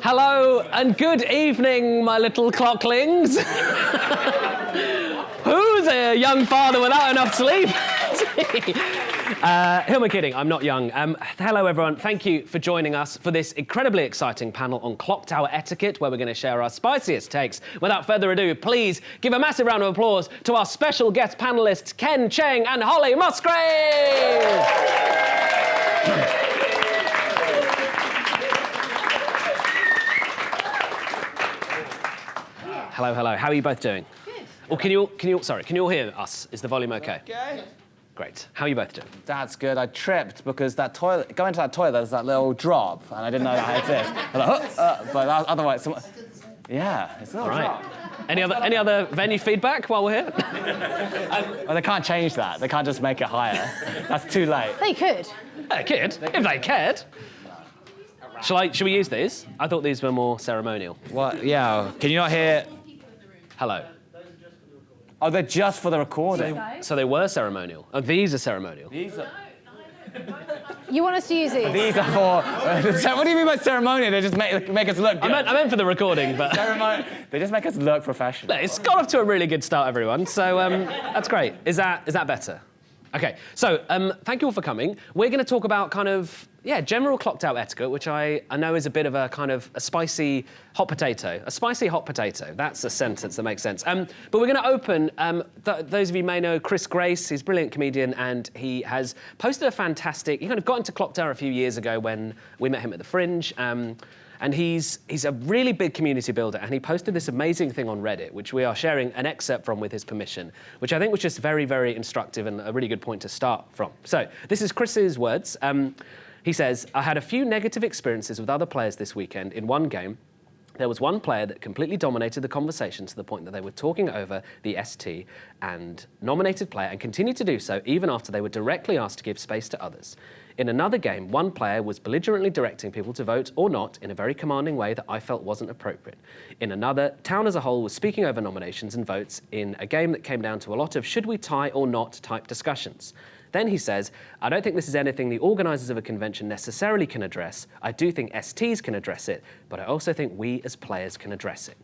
Hello and good evening, my little clocklings. Who's a young father without enough sleep? Who am I kidding? I'm not young. Hello, everyone. Thank you for joining us for this incredibly exciting panel on Clocktower Etiquette, where we're going to share our spiciest takes. Without further ado, please give a massive round of applause to our special guest panelists, Ken Cheng and Holly Musgrave. Hello, hello. How are you both doing? Good. Oh, can you all hear us? Is the volume okay? Okay. Great. How are you both doing? That's good. I tripped because that toilet, going to that toilet, there's that little drop, and I didn't know that existed. I was like, but that, otherwise, yeah, it's not a drop. Any other venue feedback while we're here? Well, they can't change that. They can't just make it higher. That's too late. They could. They could, if they cared. Should we use these? I thought these were more ceremonial. What? Yeah. Can you not hear? Hello. Oh, they're just for the recording. So they were ceremonial. Oh, these are ceremonial. These are. You want us to use these? These are for. What do you mean by ceremonial? They just make us look good. I meant for the recording, but They just make us look professional. it's got off to a really good start, everyone. So that's great. Is that better? Okay. So thank you all for coming. We're going to talk about kind of general Clocktower etiquette, which I know is a bit of a kind of a spicy hot potato. A spicy hot potato. That's a sentence that makes sense. But we're going to open. Those of you may know Chris Grace. He's a brilliant comedian, and he has posted a fantastic. He kind of got into Clocktower a few years ago when we met him at the Fringe. And he's a really big community builder, and he posted this amazing thing on Reddit, which we are sharing an excerpt from with his permission, which I think was just very, very instructive and a really good point to start from. So this is Chris's words. He says, I had a few negative experiences with other players this weekend. In one game, there was one player that completely dominated the conversation to the point that they were talking over the ST and nominated player and continued to do so even after they were directly asked to give space to others. In another game, one player was belligerently directing people to vote or not in a very commanding way that I felt wasn't appropriate. In another, town as a whole was speaking over nominations and votes in a game that came down to a lot of should we tie or not type discussions. Then he says, I don't think this is anything the organisers of a convention necessarily can address. I do think STs can address it, but I also think we as players can address it.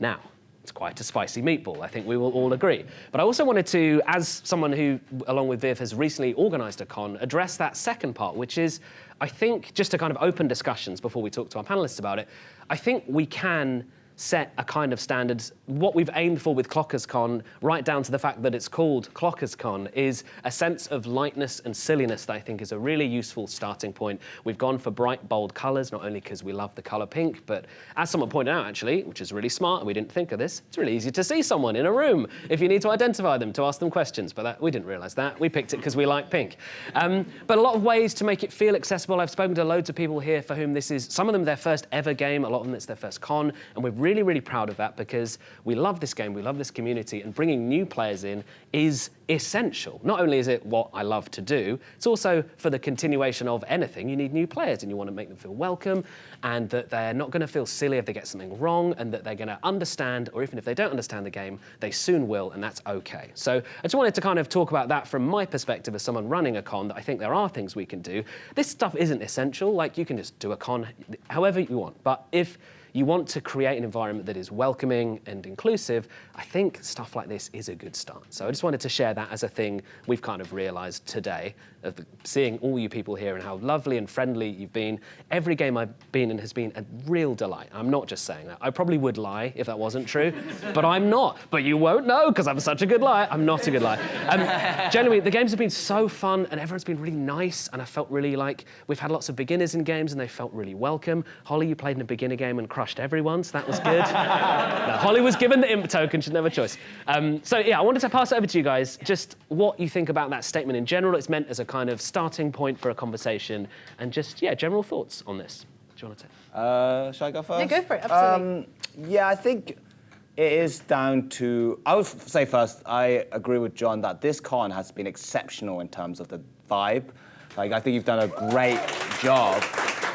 Now, it's quite a spicy meatball, I think we will all agree. But I also wanted to, as someone who, along with Viv, has recently organised a con, address that second part, which is, I think, just to kind of open discussions before we talk to our panellists about it, I think we can set a kind of standard. What we've aimed for with Clockers Con, right down to the fact that it's called Clockers Con, is a sense of lightness and silliness that I think is a really useful starting point. We've gone for bright, bold colours, not only because we love the colour pink, but as someone pointed out, actually, which is really smart, and we didn't think of this, it's really easy to see someone in a room if you need to identify them, to ask them questions, but we didn't realise that. We picked it because we like pink. But a lot of ways to make it feel accessible. I've spoken to loads of people here for whom this is, some of them, their first ever game, a lot of them it's their first con, and we're really, really proud of that because we love this game, we love this community, and bringing new players in is essential. Not only is it what I love to do, it's also for the continuation of anything. You need new players and you want to make them feel welcome and that they're not going to feel silly if they get something wrong and that they're going to understand, or even if they don't understand the game, they soon will, and that's okay. So I just wanted to kind of talk about that from my perspective as someone running a con, that I think there are things we can do. This stuff isn't essential, like you can just do a con however you want, but if you want to create an environment that is welcoming and inclusive, I think stuff like this is a good start. So I just wanted to share that as a thing we've kind of realised today, of seeing all you people here and how lovely and friendly you've been. Every game I've been in has been a real delight. I'm not just saying that. I probably would lie if that wasn't true, but I'm not. But you won't know because I'm such a good liar. I'm not a good liar. Generally, the games have been so fun and everyone's been really nice, and I felt really like we've had lots of beginners in games and they felt really welcome. Holly, you played in a beginner game and crushed everyone, so that was good. No, Holly was given the imp token, she'd never choice. So yeah, I wanted to pass it over to you guys, just what you think about that statement in general. It's meant as a kind of starting point for a conversation, and just, general thoughts on this. Do you want to take? Shall I go first? Yeah, go for it, absolutely. Yeah, I think it is down to, I would say first, I agree with John that this con has been exceptional in terms of the vibe. Like, I think you've done a great job.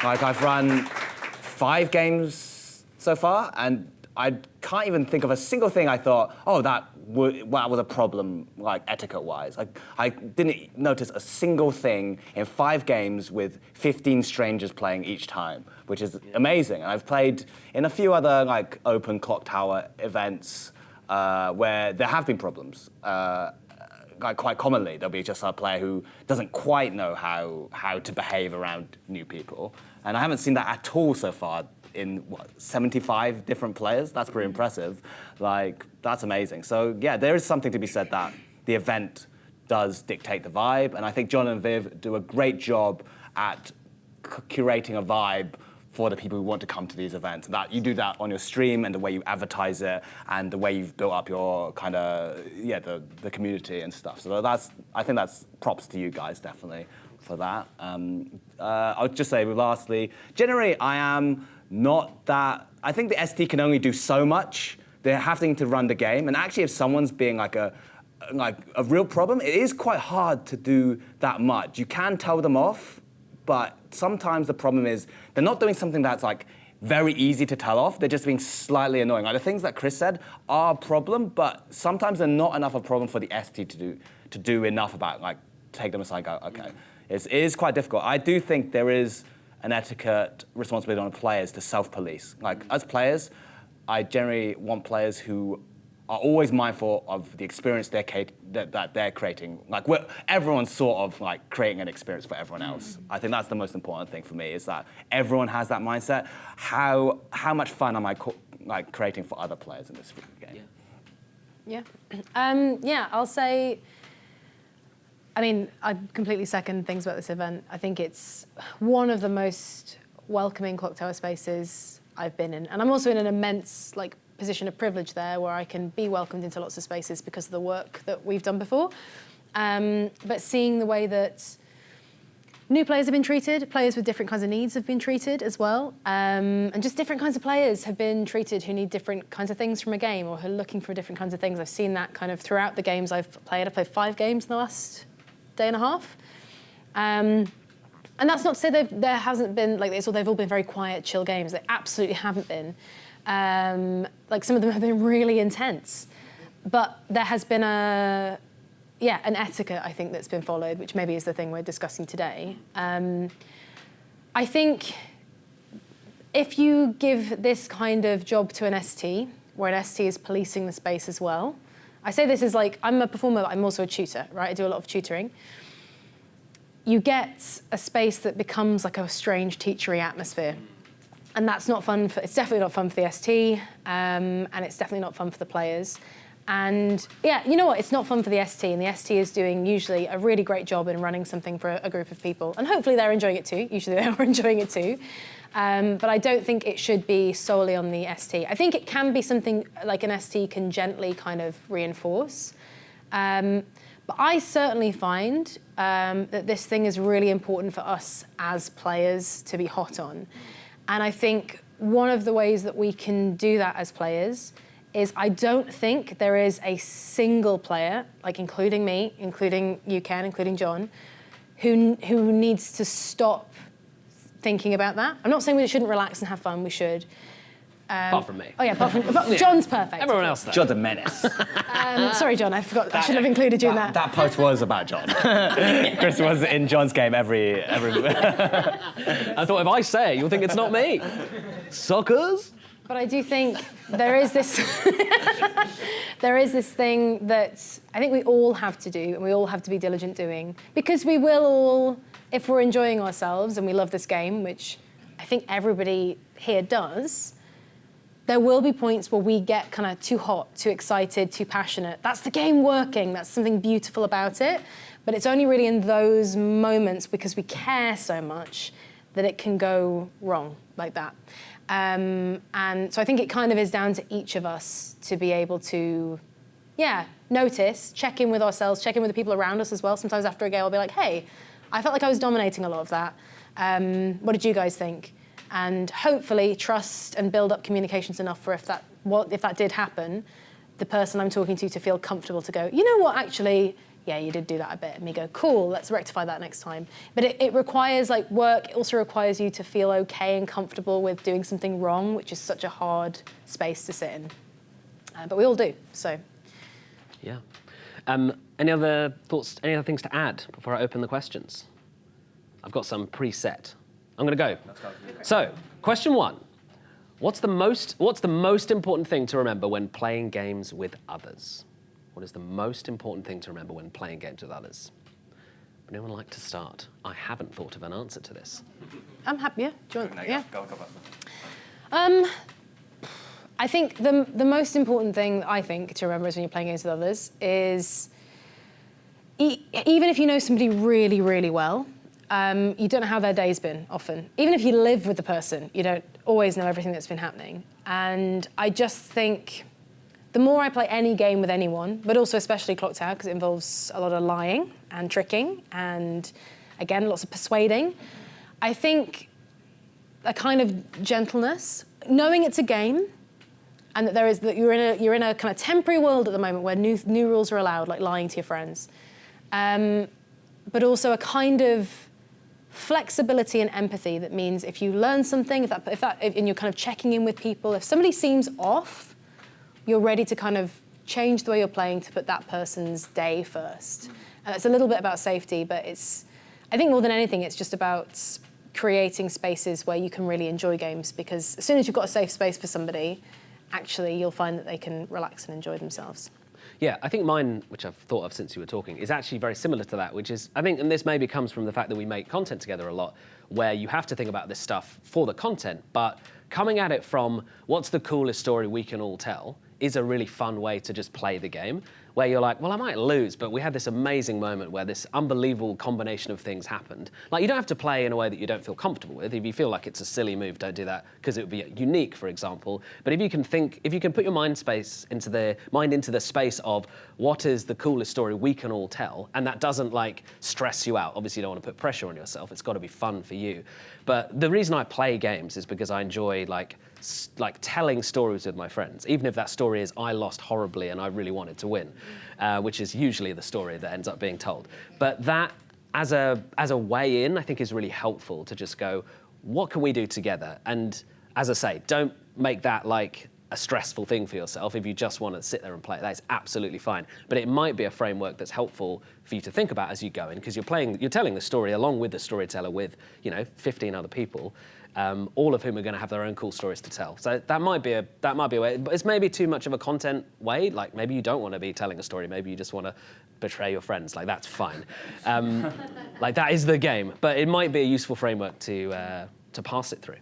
Like, I've run 5 games so far, and I'd can't even think of a single thing I thought, oh, that was a problem, like etiquette-wise. I didn't notice a single thing in 5 games with 15 strangers playing each time, which is amazing. And I've played in a few other like open Clocktower events where there have been problems. Like quite commonly, there'll be just a player who doesn't quite know how to behave around new people. And I haven't seen that at all so far in 75 different players. That's pretty impressive. Like, that's amazing. So yeah, there is something to be said that the event does dictate the vibe. And I think Jon and Viv do a great job at curating a vibe for the people who want to come to these events. That you do that on your stream and the way you advertise it and the way you've built up your kind of, the community and stuff. So I think that's props to you guys, definitely, for that. I'll just say, lastly, generally, I am not that, I think the ST can only do so much. They're having to run the game. And actually, if someone's being like a real problem, it is quite hard to do that much. You can tell them off, but sometimes the problem is they're not doing something that's like very easy to tell off. They're just being slightly annoying. Like the things that Chris said are a problem, but sometimes they're not enough of a problem for the ST to do enough about, like, take them aside and go, okay. It is quite difficult. I do think there is an etiquette responsibility on players to self-police. Like, as players, I generally want players who are always mindful of the experience that they're creating. Like, everyone's sort of like creating an experience for everyone else. I think that's the most important thing for me, is that everyone has that mindset. How much fun am I creating for other players in this game? Yeah, I'll say, I mean, I completely second things about this event. I think it's one of the most welcoming Clocktower spaces I've been in. And I'm also in an immense position of privilege there, where I can be welcomed into lots of spaces because of the work that we've done before. But seeing the way that new players have been treated, players with different kinds of needs have been treated as well, and just different kinds of players have been treated who need different kinds of things from a game or who are looking for different kinds of things. I've seen that kind of throughout the games I've played. I've played 5 games in the last day and a half. And that's not to say there hasn't been like this, or they've all been very quiet, chill games. They absolutely haven't been. Some of them have been really intense. But there has been an etiquette, I think, that's been followed, which maybe is the thing we're discussing today. I think if you give this kind of job to an ST, where an ST is policing the space as well, I say this is I'm a performer, but I'm also a tutor, right? I do a lot of tutoring. You get a space that becomes like a strange teachery atmosphere. And that's not fun it's definitely not fun for the ST, and it's definitely not fun for the players. And yeah, you know what? It's not fun for the ST, and the ST is doing usually a really great job in running something for a group of people. And hopefully they're enjoying it too. Usually they are enjoying it too. But I don't think it should be solely on the ST. I think it can be something like an ST can gently kind of reinforce. But I certainly find that this thing is really important for us as players to be hot on. And I think one of the ways that we can do that as players is I don't think there is a single player, including me, including you, Ken, including Jon, who needs to stop thinking about that. I'm not saying we shouldn't relax and have fun, we should. Apart from me. Oh yeah, apart from Jon's perfect. Everyone else though. Jon's a menace. Sorry, Jon, I forgot. I should have included you in that. That post was about Jon. Chris was in Jon's game every. I thought if I say it, you'll think it's not me. Suckers. But I do think there is this thing that I think we all have to do, and we all have to be diligent doing, because we will all, if we're enjoying ourselves and we love this game, which I think everybody here does, there will be points where we get kind of too hot, too excited, too passionate. That's the game working. That's something beautiful about it. But it's only really in those moments, because we care so much, that it can go wrong like that. And so I think it kind of is down to each of us to be able to, notice, check in with ourselves, check in with the people around us as well. Sometimes after a game, I'll be like, hey, I felt like I was dominating a lot of that. What did you guys think? And hopefully trust and build up communications enough for if that did happen, the person I'm talking to feel comfortable to go, you know what, actually, yeah, you did do that a bit. And me go, cool, let's rectify that next time. But it requires work. It also requires you to feel okay and comfortable with doing something wrong, which is such a hard space to sit in. But we all do, so. Yeah. Any other thoughts, any other things to add before I open the questions? I've got some preset. I'm going to go. So, question 1. What's the most important thing to remember when playing games with others? What is the most important thing to remember when playing games with others? Would anyone like to start? I haven't thought of an answer to this. I'm happy, yeah. Do you want, No, yeah? Go. I think the most important thing, I think, to remember is when you're playing games with others is, even if you know somebody really, really well, you don't know how their day's been often. Even if you live with the person, you don't always know everything that's been happening. And I just think the more I play any game with anyone, but also especially Clocktower, because it involves a lot of lying and tricking and, again, lots of persuading, I think a kind of gentleness, knowing it's a game, and that you're in a kind of temporary world at the moment where new rules are allowed, like lying to your friends, but also a kind of flexibility and empathy that means if you learn something, and you're kind of checking in with people, if somebody seems off, you're ready to kind of change the way you're playing to put that person's day first. And it's a little bit about safety, but I think more than anything, it's just about creating spaces where you can really enjoy games, because as soon as you've got a safe space for somebody, actually you'll find that they can relax and enjoy themselves. Yeah, I think mine, which I've thought of since you were talking, is actually very similar to that, which is, I think, and this maybe comes from the fact that we make content together a lot, where you have to think about this stuff for the content, but coming at it from what's the coolest story we can all tell is a really fun way to just play the game, where you're like, well, I might lose, but we had this amazing moment where this unbelievable combination of things happened. Like, you don't have to play in a way that you don't feel comfortable with. If you feel like it's a silly move, don't do that, because it would be unique, for example. But if you can put your mind into the space of what is the coolest story we can all tell, and that doesn't like stress you out. Obviously, you don't want to put pressure on yourself. It's got to be fun for you. But the reason I play games is because I enjoy like telling stories with my friends, even if that story is I lost horribly and I really wanted to win, which is usually the story that ends up being told. But that, as a way in, I think is really helpful to just go, what can we do together? And as I say, don't make that like a stressful thing for yourself. If you just want to sit there and play it, that's absolutely fine. But it might be a framework that's helpful for you to think about as you go in, because you're telling the story along with the storyteller with 15 other people. All of whom are going to have their own cool stories to tell. So that might be a way, but it's maybe too much of a content way. Like, maybe you don't want to be telling a story. Maybe you just want to betray your friends. Like, that's fine. Like, that is the game. But it might be a useful framework to pass it through.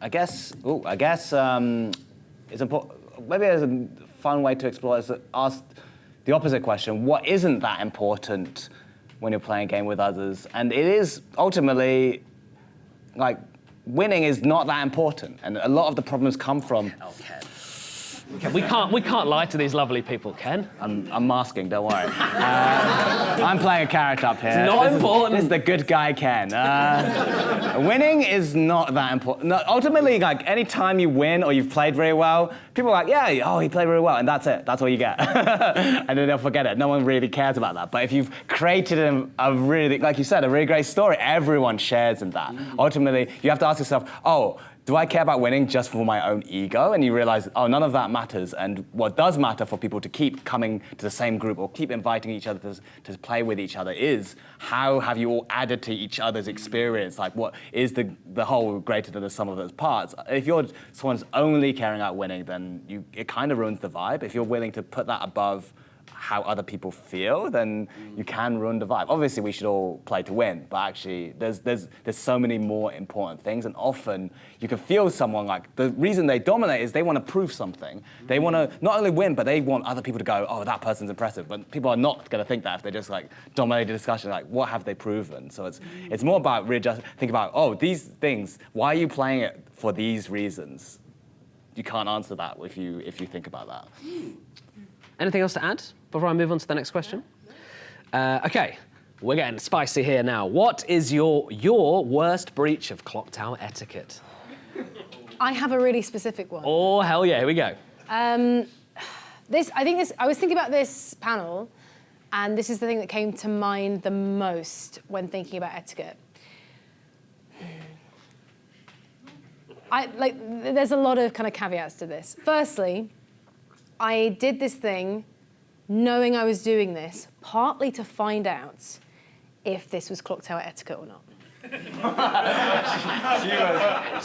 I guess it's important. Maybe there's a fun way to explore is to ask the opposite question: what isn't that important when you're playing a game with others? And it is ultimately like, winning is not that important, and a lot of the problems come from. Oh, Ken, we can't lie to these lovely people, Ken. I'm masking, don't worry. I'm playing a character up here. It's not important. This is the good guy, Ken. Winning is not that important. No, ultimately, like, any time you win or you've played very well, people are like, yeah, oh, he played really well, and that's it. That's all you get. And then they'll forget it. No one really cares about that. But if you've created a really, like you said, a really great story, everyone shares in that. Ultimately, you have to ask yourself, oh, do I care about winning just for my own ego? And you realize, oh, none of that matters. And what does matter for people to keep coming to the same group or keep inviting each other to play with each other is how have you all added to each other's experience? Like, what is the whole greater than the sum of those parts? If you're someone's only caring about winning, then it kind of ruins the vibe. If you're willing to put that above how other people feel, then you can ruin the vibe. Obviously, we should all play to win, but actually, there's so many more important things, and often you can feel someone like, the reason they dominate is they want to prove something. They want to not only win, but they want other people to go, oh, that person's impressive. But people are not going to think that if they just like dominate the discussion, like, what have they proven? So it's more about really just think about, oh, these things, why are you playing it for these reasons? You can't answer that if you think about that. Anything else to add before I move on to the next question? Okay, we're getting spicy here now. What is your worst breach of Clocktower etiquette? I have a really specific one. Oh, hell yeah, here we go. I was thinking about this panel, and this is the thing that came to mind the most when thinking about etiquette. There's a lot of kind of caveats to this. Firstly, I did this thing knowing I was doing this, partly to find out if this was Clocktower etiquette or not. It's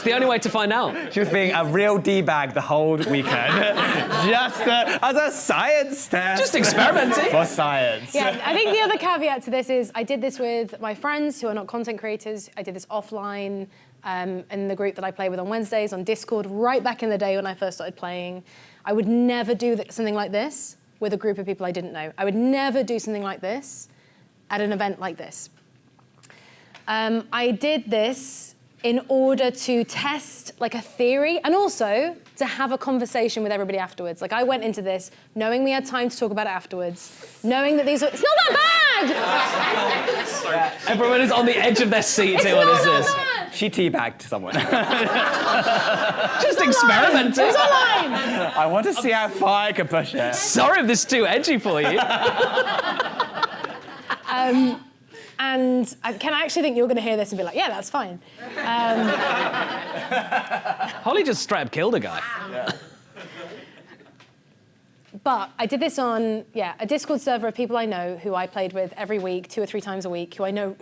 the only way to find out. She was being a real D-bag the whole weekend. Just as a science test. Just experimenting. For science. Yeah, I think the other caveat to this is I did this with my friends who are not content creators. I did this offline in the group that I play with on Wednesdays on Discord, right back in the day when I first started playing. I would never do something like this with a group of people I didn't know. I would never do something like this at an event like this. I did this in order to test like a theory and also to have a conversation with everybody afterwards. Like I went into this knowing we had time to talk about it afterwards, knowing that these were, it's not that bad! Everyone is on the edge of their seat saying, what is this? She teabagged someone. Just experimenting. It's online! I want to see how far I can push it. Sorry if this is too edgy for you. And Ken, I actually think you're going to hear this and be like, yeah, that's fine. Holly just straight up killed a guy. Yeah. But I did this on, a Discord server of people I know who I played with every week, 2 or 3 times a week, who I knew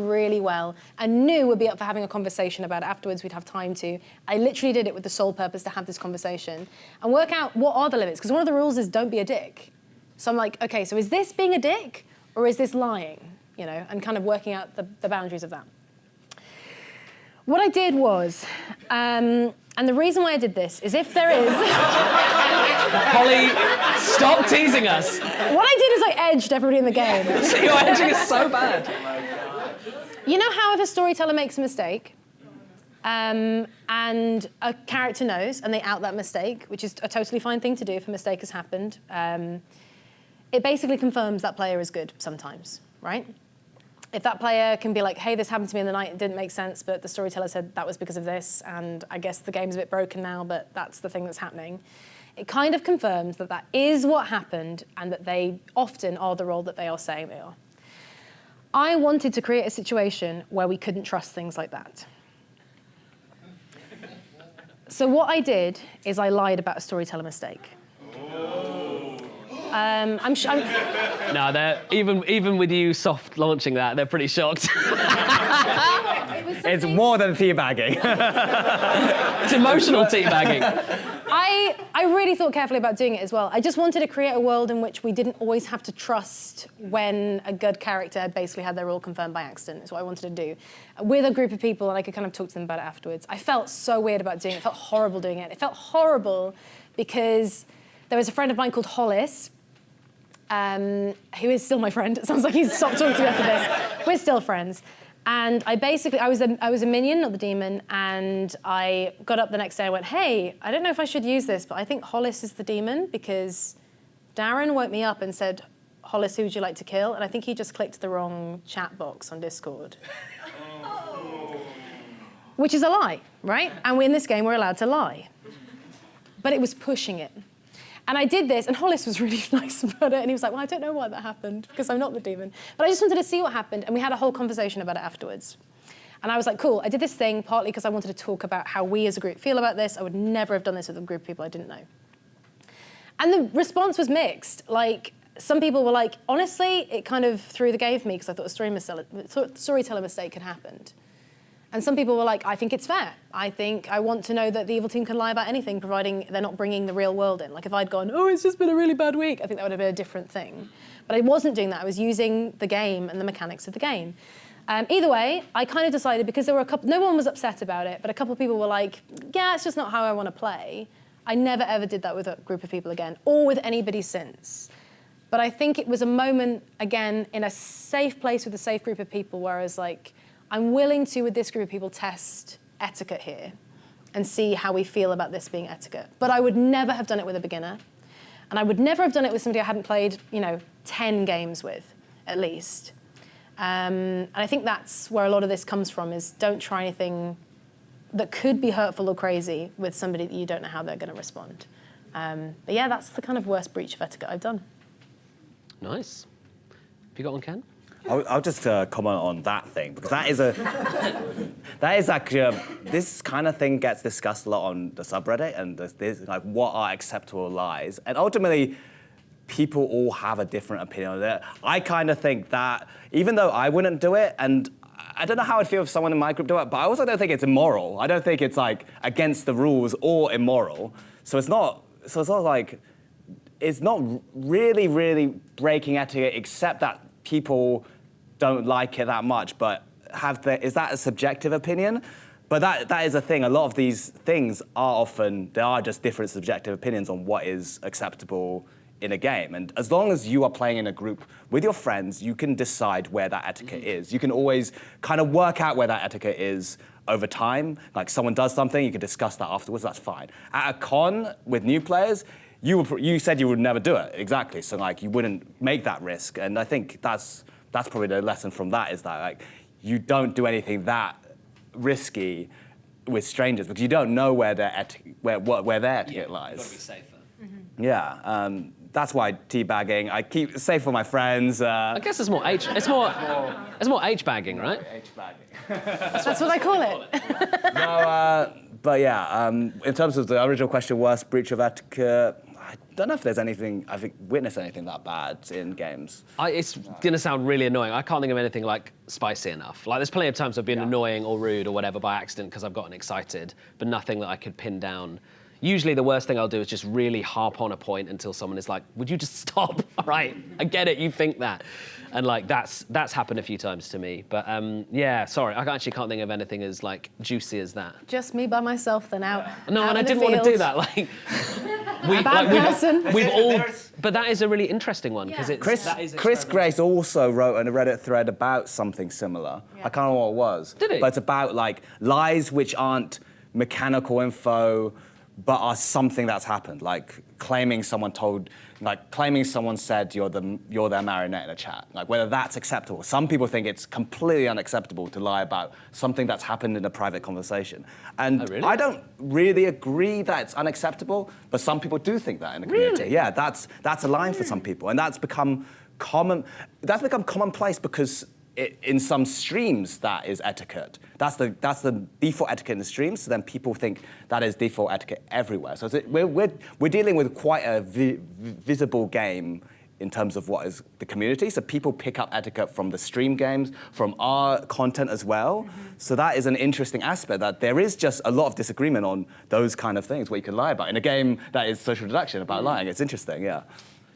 really well and knew would be up for having a conversation about it afterwards. We'd have time to. I literally did it with the sole purpose to have this conversation and work out what are the limits. Because one of the rules is don't be a dick. So I'm like, okay, so is this being a dick or is this lying? You know, and kind of working out the boundaries of that. What I did was, and the reason why I did this is if there is... Holly, stop teasing us. What I did is I edged everybody in the game. Your edging is so bad. You know how if a storyteller makes a mistake, and a character knows, and they out that mistake, which is a totally fine thing to do if a mistake has happened, it basically confirms that player is good sometimes, right? If that player can be like, hey, this happened to me in the night, it didn't make sense, but the storyteller said that was because of this, and I guess the game's a bit broken now, but that's the thing that's happening. It kind of confirms that that is what happened and that they often are the role that they are saying they are. I wanted to create a situation where we couldn't trust things like that. So what I did is I lied about a storyteller mistake. No, they're even with you soft launching that, they're pretty shocked. It's more than teabagging. It's emotional teabagging. I really thought carefully about doing it as well. I just wanted to create a world in which we didn't always have to trust when a good character had basically had their role confirmed by accident, is what I wanted to do. With a group of people, and I could kind of talk to them about it afterwards. I felt so weird about doing it. It felt horrible doing it. It felt horrible because there was a friend of mine called Hollis, who is still my friend. It sounds like he's stopped talking to me after this. We're still friends. And I was a minion, not the demon, and I got up the next day and went, hey, I don't know if I should use this, but I think Hollis is the demon because Darren woke me up and said, Hollis, who would you like to kill? And I think he just clicked the wrong chat box on Discord. Which is a lie, right? And in this game, we're allowed to lie. But it was pushing it. And I did this, and Hollis was really nice about it, and he was like, well, I don't know why that happened, because I'm not the demon. But I just wanted to see what happened, and we had a whole conversation about it afterwards. And I was like, cool, I did this thing partly because I wanted to talk about how we as a group feel about this. I would never have done this with a group of people I didn't know. And the response was mixed. Like, some people were like, honestly, it kind of threw the game for me, because I thought a storyteller mistake had happened. And some people were like, I think it's fair. I want to know that the evil team can lie about anything, providing they're not bringing the real world in. Like if I'd gone, oh, it's just been a really bad week, I think that would have been a different thing. But I wasn't doing that. I was using the game and the mechanics of the game. Either way, I kind of decided, because there were no one was upset about it, but a couple of people were like, yeah, it's just not how I want to play. I never, ever did that with a group of people again, or with anybody since. But I think it was a moment, again, in a safe place with a safe group of people where I was like, I'm willing to, with this group of people, test etiquette here and see how we feel about this being etiquette. But I would never have done it with a beginner. And I would never have done it with somebody I hadn't played, 10 games with, at least. And I think that's where a lot of this comes from, is don't try anything that could be hurtful or crazy with somebody that you don't know how they're going to respond. But yeah, that's the kind of worst breach of etiquette I've done. Nice. Have you got one, Ken? I'll just comment on that thing because that is actually this kind of thing gets discussed a lot on the subreddit, and there's like what are acceptable lies, and ultimately people all have a different opinion on it. I kind of think that even though I wouldn't do it, and I don't know how I'd feel if someone in my group do it, but I also don't think it's immoral. I don't think it's like against the rules or immoral. So it's not like it's not really breaking etiquette, except that people don't like it that much. But is that a subjective opinion? But that is a thing. A lot of these things there are just different subjective opinions on what is acceptable in a game. And as long as you are playing in a group with your friends, you can decide where that etiquette is. You can always kind of work out where that etiquette is over time. Like someone does something, you can discuss that afterwards, that's fine. At a con with new players, you said you would never do it, exactly. So like you wouldn't make that risk. And I think that's probably the lesson from that, is that like you don't do anything that risky with strangers because you don't know where their etiquette lies. You've got to be safer. Yeah, that's why teabagging. I keep it safe for my friends. I guess it's more H-bagging, right? H-bagging. That's what I call it. No, but yeah, in terms of the original question, worst breach of etiquette, I don't know if there's anything, I've witnessed anything that bad in games. It's going to sound really annoying. I can't think of anything like spicy enough. Like there's plenty of times I've been annoying or rude or whatever by accident because I've gotten excited, but nothing that I could pin down. Usually the worst thing I'll do is just really harp on a point until someone is like, would you just stop? All right, I get it, you think that. And like that's happened a few times to me. But yeah, sorry, I actually can't think of anything as like juicy as that. Just me by myself then out. No, out and I in the didn't want to field. do that. Like, person. we've all, but that is a really interesting one because Yeah. it's Chris Grace also wrote on a Reddit thread about something similar. Yeah. I can't remember what it was. Did he? But it's about like lies which aren't mechanical info, but are something that's happened, like claiming someone said you're their marionette in a chat. Like whether that's acceptable. Some people think it's completely unacceptable to lie about something that's happened in a private conversation. And Oh, really? I don't really agree that it's unacceptable, but some people do think that in the community. Really? Yeah, that's a line for some people, and that's become commonplace because in some streams that is etiquette. That's the default etiquette in the streams. So then people think that is default etiquette everywhere. So we're dealing with quite a visible game in terms of what is the community. So people pick up etiquette from the stream games, from our content as well. Mm-hmm. So that is an interesting aspect, that there is just a lot of disagreement on those kind of things, what you can lie about. In a game that is social deduction about lying, it's interesting, yeah.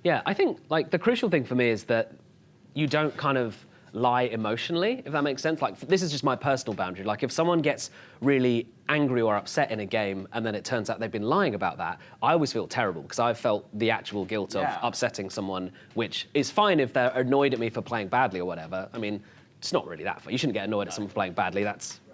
Yeah, I think like the crucial thing for me is that you don't kind of lie emotionally, if that makes sense. Like this is just my personal boundary. Like if someone gets really angry or upset in a game and then it turns out they've been lying about that, I always feel terrible because I've felt the actual guilt of upsetting someone, which is fine if they're annoyed at me for playing badly or whatever. I mean, it's not really that fun. You shouldn't get annoyed at someone for playing badly.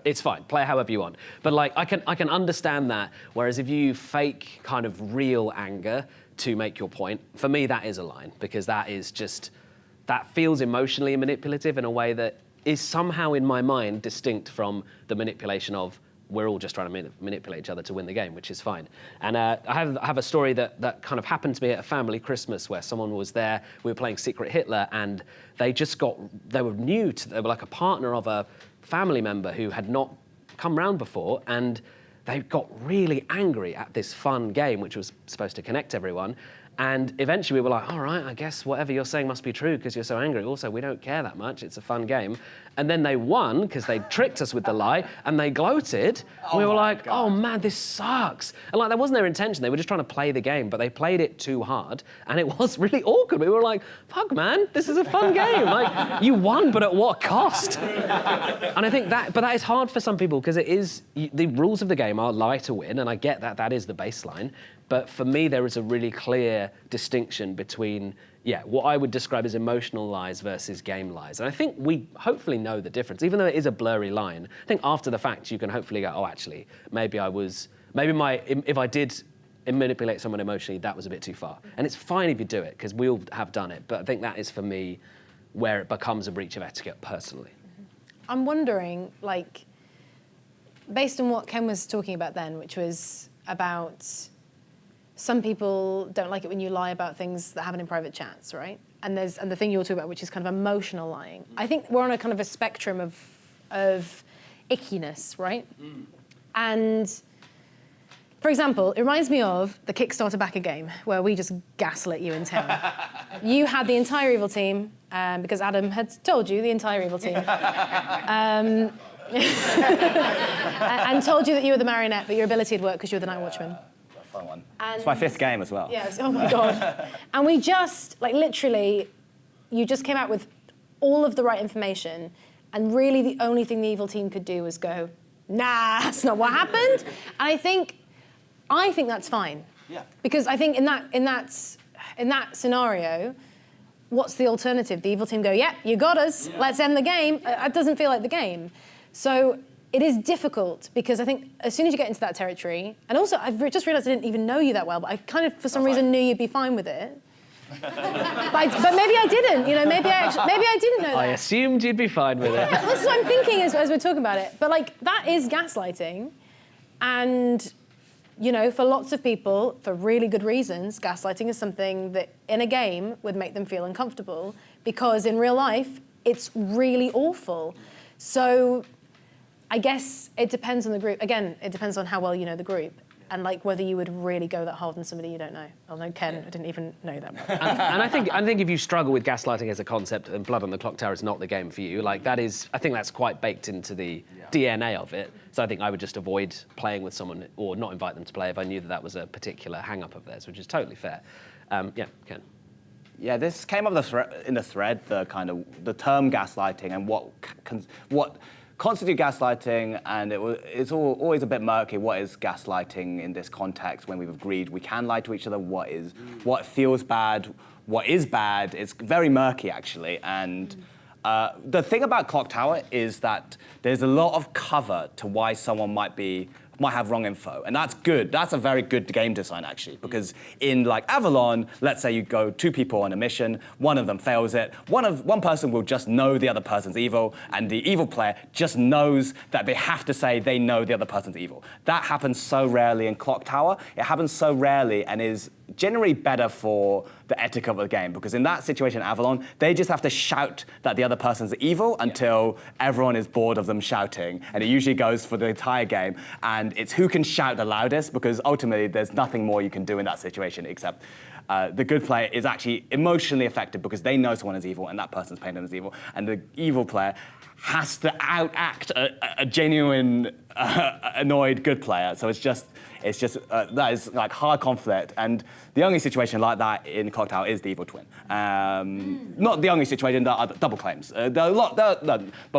It's fine. Play however you want. But like I can understand that. Whereas if you fake kind of real anger to make your point, for me that is a line, because that is just, that feels emotionally manipulative in a way that is somehow in my mind distinct from the manipulation of we're all just trying to manipulate each other to win the game, which is fine. And I have a story that kind of happened to me at a family Christmas where someone was there, we were playing Secret Hitler, and they were new to, they were like a partner of a family member who had not come round before, and they got really angry at this fun game, which was supposed to connect everyone. And eventually we were like, all right, I guess whatever you're saying must be true because you're so angry. Also, we don't care that much. It's a fun game. And then they won because they tricked us with the lie and they gloated. And we were like, oh man, this sucks. And like, that wasn't their intention. They were just trying to play the game, but they played it too hard. And it was really awkward. We were like, fuck man, this is a fun game. Like, you won, but at what cost? And I think but that is hard for some people because the rules of the game are lie to win. And I get that is the baseline. But for me, there is a really clear distinction between, what I would describe as emotional lies versus game lies. And I think we hopefully know the difference, even though it is a blurry line. I think after the fact, you can hopefully go, oh, actually, if I did manipulate someone emotionally, that was a bit too far. And it's fine if you do it, because we all have done it. But I think that is, for me, where it becomes a breach of etiquette, personally. I'm wondering, like, based on what Ken was talking about then, which was about some people don't like it when you lie about things that happen in private chats, right? and the thing you were talking about, which is kind of emotional lying. I think we're on a kind of a spectrum of ickiness, right? And for example, it reminds me of the Kickstarter backer game where we just gaslit you in town. You had the entire evil team because Adam had told you the entire evil team. And told you that you were the marionette, but your ability had worked because you were the Night Watchman. Fun one. And It's my 5th game as well. yes, oh my God. And we just, like literally, you just came out with all of the right information, and really the only thing the evil team could do was go, nah, that's not what happened. And I think that's fine. Yeah. Because I think in that scenario, what's the alternative? The evil team go, yeah, you got us, let's end the game. It doesn't feel like the game. So it is difficult because I think as soon as you get into that territory, and also I've just realized I didn't even know you that well, but I kind of, for some reason, knew you'd be fine with it. but maybe I didn't, maybe I didn't know that. I assumed you'd be fine with it. Yeah, this is what I'm thinking as we're talking about it. But like, that is gaslighting. And, for lots of people, for really good reasons, gaslighting is something that in a game would make them feel uncomfortable because in real life, it's really awful. So I guess it depends on the group. Again, it depends on how well you know the group and like whether you would really go that hard on somebody you don't know. Although Ken, I didn't even know that well. And I think if you struggle with gaslighting as a concept, then Blood on the Clocktower is not the game for you. Like I think that's quite baked into the DNA of it. So I think I would just avoid playing with someone or not invite them to play if I knew that was a particular hang-up of theirs, which is totally fair. Yeah, Ken. Yeah, this came up in the thread, the term gaslighting and what constitutes gaslighting, and it's always a bit murky. What is gaslighting in this context when we've agreed we can lie to each other? What feels bad? What is bad? It's very murky, actually. And the thing about Clocktower is that there's a lot of cover to why someone might have wrong info, and that's good. That's a very good game design, actually, because in like Avalon, let's say you go 2 people on a mission, one of them fails it, one person will just know the other person's evil, and the evil player just knows that they have to say they know the other person's evil. That happens so rarely in Clocktower. It happens so rarely and is generally better for the etiquette of the game, because in that situation, Avalon, they just have to shout that the other person's evil until everyone is bored of them shouting, and it usually goes for the entire game, and it's who can shout the loudest, because ultimately there's nothing more you can do in that situation except the good player is actually emotionally affected because they know someone is evil and that person's painted as evil, and the evil player has to outact a genuine annoyed good player. So it's just that is like hard conflict, and the only situation like that in Clocktower is the evil twin. Not the only situation, there are double claims. But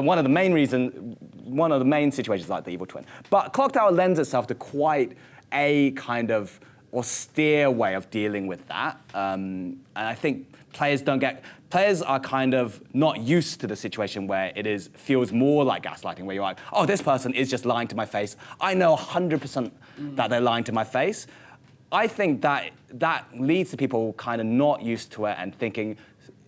one of the main situations like the evil twin. But Clocktower lends itself to quite a kind of austere way of dealing with that, and I think players are kind of not used to the situation where feels more like gaslighting, where you're like, oh, this person is just lying to my face. I know 100% that they're lying to my face. I think that leads to people kind of not used to it and thinking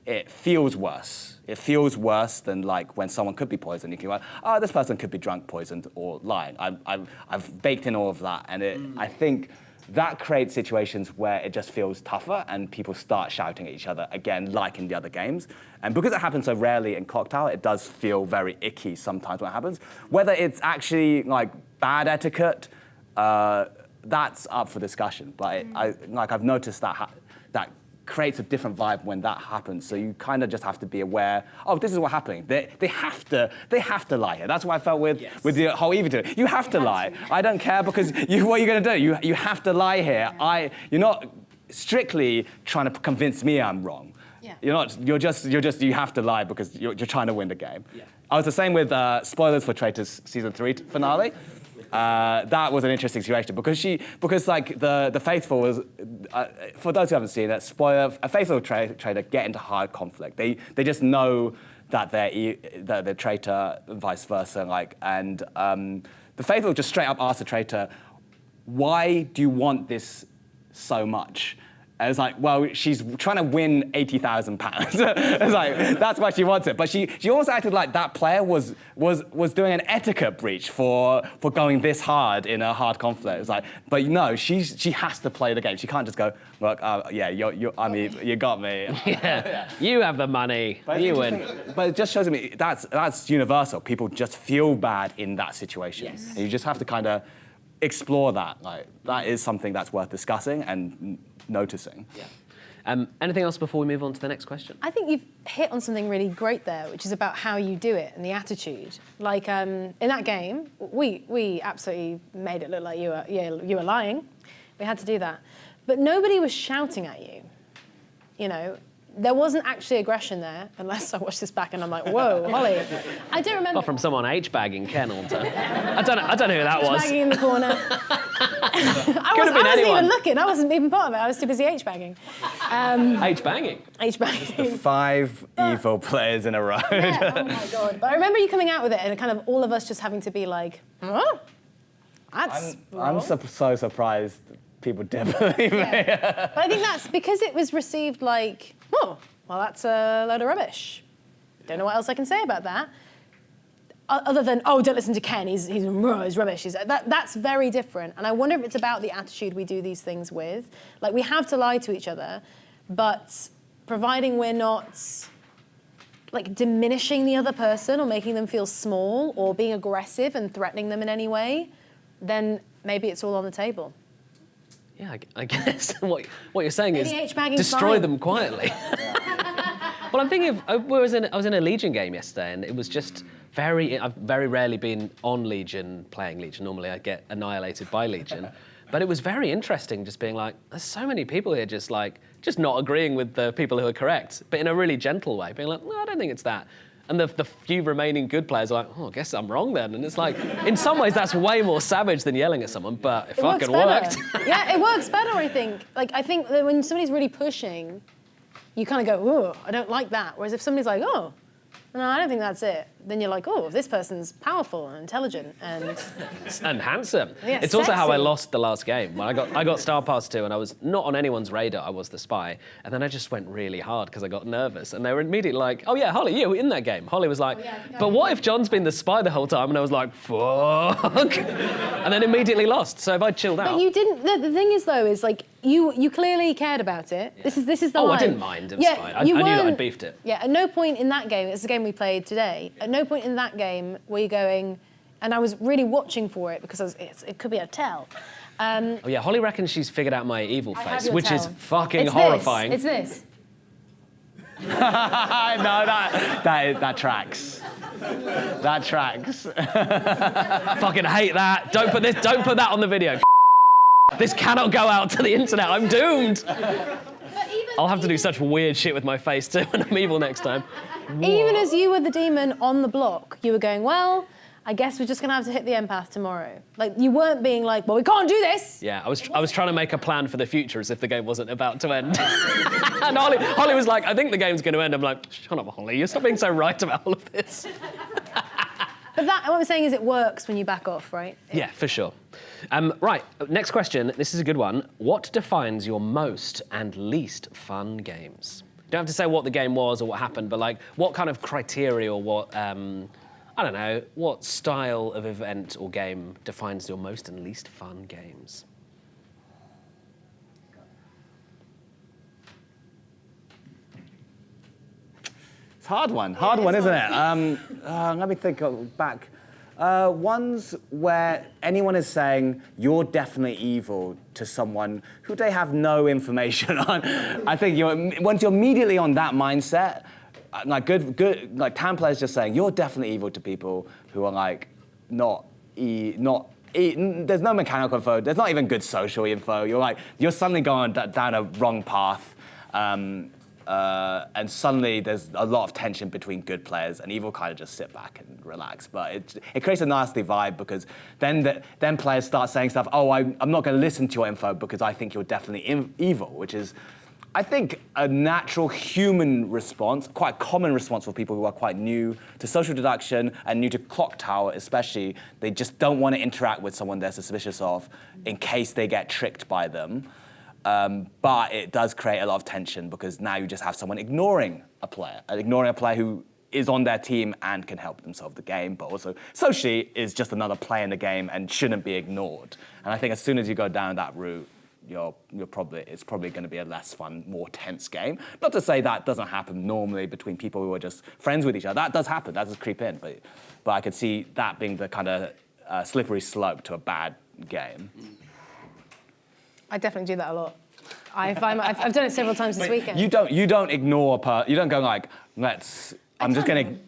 it feels worse. It feels worse than like when someone could be poisoned. You can be like, oh, this person could be drunk, poisoned, or lying. I've baked in all of that, and I think that creates situations where it just feels tougher and people start shouting at each other again, like in the other games. And because it happens so rarely in Clocktower, it does feel very icky sometimes when it happens. Whether it's actually like bad etiquette, that's up for discussion. But I've noticed that that creates a different vibe when that happens. So you kind of just have to be aware, oh, this is what's happening. They have to lie here. That's what I felt with the whole evil thing. You have to lie. I don't care, because what are you going to do? You have to lie here. You're not strictly trying to convince me I'm wrong. Yeah. You have to lie because you're trying to win the game. Yeah. I was the same with spoilers for Traitors season 3 finale. That was an interesting situation because like the faithful was, for those who haven't seen it, spoiler, a faithful traitor get into hard conflict. They just know that they're traitor, vice versa, and the faithful just straight up ask the traitor, why do you want this so much? And it's like, well, she's trying to win £80,000. It's like, that's why she wants it. But she also acted like that player was doing an etiquette breach for going this hard in a hard conflict. It's like, but no, she has to play the game. She can't just go, look, yeah, you got me. Yeah. You have the money. You win. But it just shows me that's universal. People just feel bad in that situation. Yes. And you just have to kind of explore that. Like, that is something that's worth discussing and noticing. Yeah. Anything else before we move on to the next question? I think you've hit on something really great there, which is about how you do it and the attitude. Like in that game, we absolutely made it look like you were lying. We had to do that, but nobody was shouting at you. You know, there wasn't actually aggression there, unless I watch this back and I'm like, whoa, Holly. I don't remember. Apart from someone H-bagging Ken all the time. I don't know who that was. H-bagging in the corner. I Could have been wasn't anyone. even looking. I wasn't even part of it. I was too busy H-bagging. H-banging? H-bagging. 5 evil players in a row. Yeah, oh my God. But I remember you coming out with it and kind of all of us just having to be like, huh? That's I'm so surprised people did believe me. But I think that's because it was received like, oh, well, that's a load of rubbish. Don't know what else I can say about that. Other than, oh, don't listen to Ken, he's rubbish. That's very different. And I wonder if it's about the attitude we do these things with. Like, we have to lie to each other, but providing we're not like diminishing the other person or making them feel small or being aggressive and threatening them in any way, then maybe it's all on the table. Yeah, I guess what you're saying Maybe is H-bagging's destroy fine. them quietly. Well, I'm thinking of, I was in a Legion game yesterday, and it was just I've very rarely been on Legion, playing Legion. Normally I get annihilated by Legion. But it was very interesting just being like, there's so many people here just not agreeing with the people who are correct, but in a really gentle way, being like, no, I don't think it's that. And the few remaining good players are like, oh, I guess I'm wrong then. And it's like, in some ways, that's way more savage than yelling at someone, but it fucking worked. Yeah, it works better, I think. Like, I think that when somebody's really pushing, you kind of go, oh, I don't like that. Whereas if somebody's like, oh, no, I don't think that's it, then you're like, oh, this person's powerful and intelligent and... And handsome. Yeah, it's also how I sexy. lost the last game. When I got Star Pass 2 and I was not on anyone's radar, I was the spy. And then I just went really hard because I got nervous. And they were immediately like, oh yeah, Holly, you were in that game. Holly was like, but what if John's been the spy the whole time? And I was like, fuck. And then immediately lost. So if I chilled out... But you didn't... The thing is, though, is like, you clearly cared about it. Yeah. This is the line. I didn't mind. It was fine. I knew that I'd beefed it. Yeah, at no point in that game, it's the game we played today, at no point in that game were you going, and I was really watching for it because it could be a tell. Oh yeah, Holly reckons she's figured out my evil I have face, your which is tell. fucking It's horrifying. It's this. No, that tracks. That tracks. Fucking hate that. Don't put that on the video. This cannot go out to the internet. I'm doomed. I'll have to do such weird shit with my face too when I'm evil next time. Even as you were the demon on the block, you were going, well, I guess we're just gonna have to hit the empath tomorrow. Like, you weren't being like, well, we can't do this. Yeah, I was trying to make a plan for the future as if the game wasn't about to end. And Holly was like, I think the game's going to end. I'm like, shut up, Holly. You're stop being so right about all of this. But what I'm saying is it works when you back off, right? Yeah, for sure. Right, next question. This is a good one. What defines your most and least fun games? You don't have to say what the game was or what happened, but like, what kind of criteria or what, I don't know, what style of event or game defines your most and least fun games? Hard one, isn't it? Let me think back. Ones where anyone is saying you're definitely evil to someone who they have no information on. I think once you're immediately on that mindset, like good like TAM players just saying you're definitely evil to people who are like there's no mechanical info. There's not even good social info. You're suddenly going down a wrong path. And suddenly there's a lot of tension between good players, and evil kind of just sit back and relax. But it creates a nasty vibe because then players start saying stuff, oh, I'm not going to listen to your info because I think you're definitely evil, which is, I think, a natural human response, quite a common response for people who are quite new to social deduction and new to Clocktower especially. They just don't want to interact with someone they're suspicious of in case they get tricked by them. But it does create a lot of tension because now you just have someone ignoring a player who is on their team and can help them solve the game, but also socially is just another player in the game and shouldn't be ignored. And I think as soon as you go down that route, it's probably going to be a less fun, more tense game. Not to say that doesn't happen normally between people who are just friends with each other. That does happen. That does creep in. But I could see that being the kind of slippery slope to a bad game. I definitely do that a lot. I've done it several times this weekend. You don't ignore you don't go like, I'm just going to.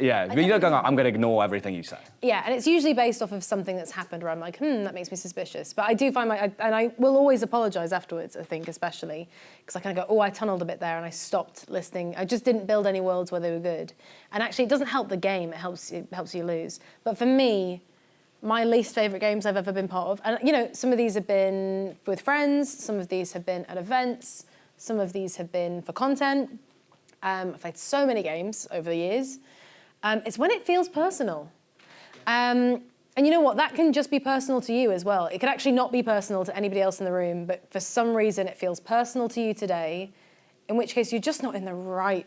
Yeah, but you don't go, I'm going to ignore everything you say. Yeah, and it's usually based off of something that's happened where I'm like, that makes me suspicious. But I do find and I will always apologise afterwards, I think, especially, because I kind of go, I tunneled a bit there and I stopped listening. I just didn't build any worlds where they were good. And actually, it doesn't help the game, it helps you lose. But for me, my least favourite games I've ever been part of, and some of these have been with friends, some of these have been at events, some of these have been for content. I've played so many games over the years. It's when it feels personal. And you know what? That can just be personal to you as well. It could actually not be personal to anybody else in the room, but for some reason it feels personal to you today, in which case you're just not in the right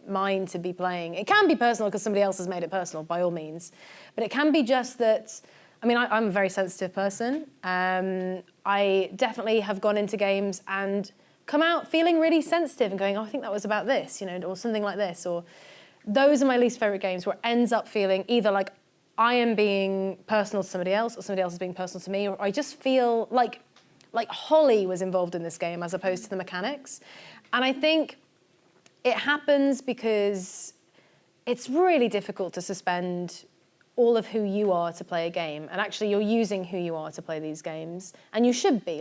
mind to be playing. It can be personal because somebody else has made it personal, by all means. But it can be just that, I'm a very sensitive person. I definitely have gone into games and come out feeling really sensitive and going, I think that was about this, or something like this, or those are my least favourite games where it ends up feeling either like I am being personal to somebody else or somebody else is being personal to me, or I just feel like Holly was involved in this game as opposed to the mechanics. And I think it happens because it's really difficult to suspend all of who you are to play a game. And actually you're using who you are to play these games. And you should be,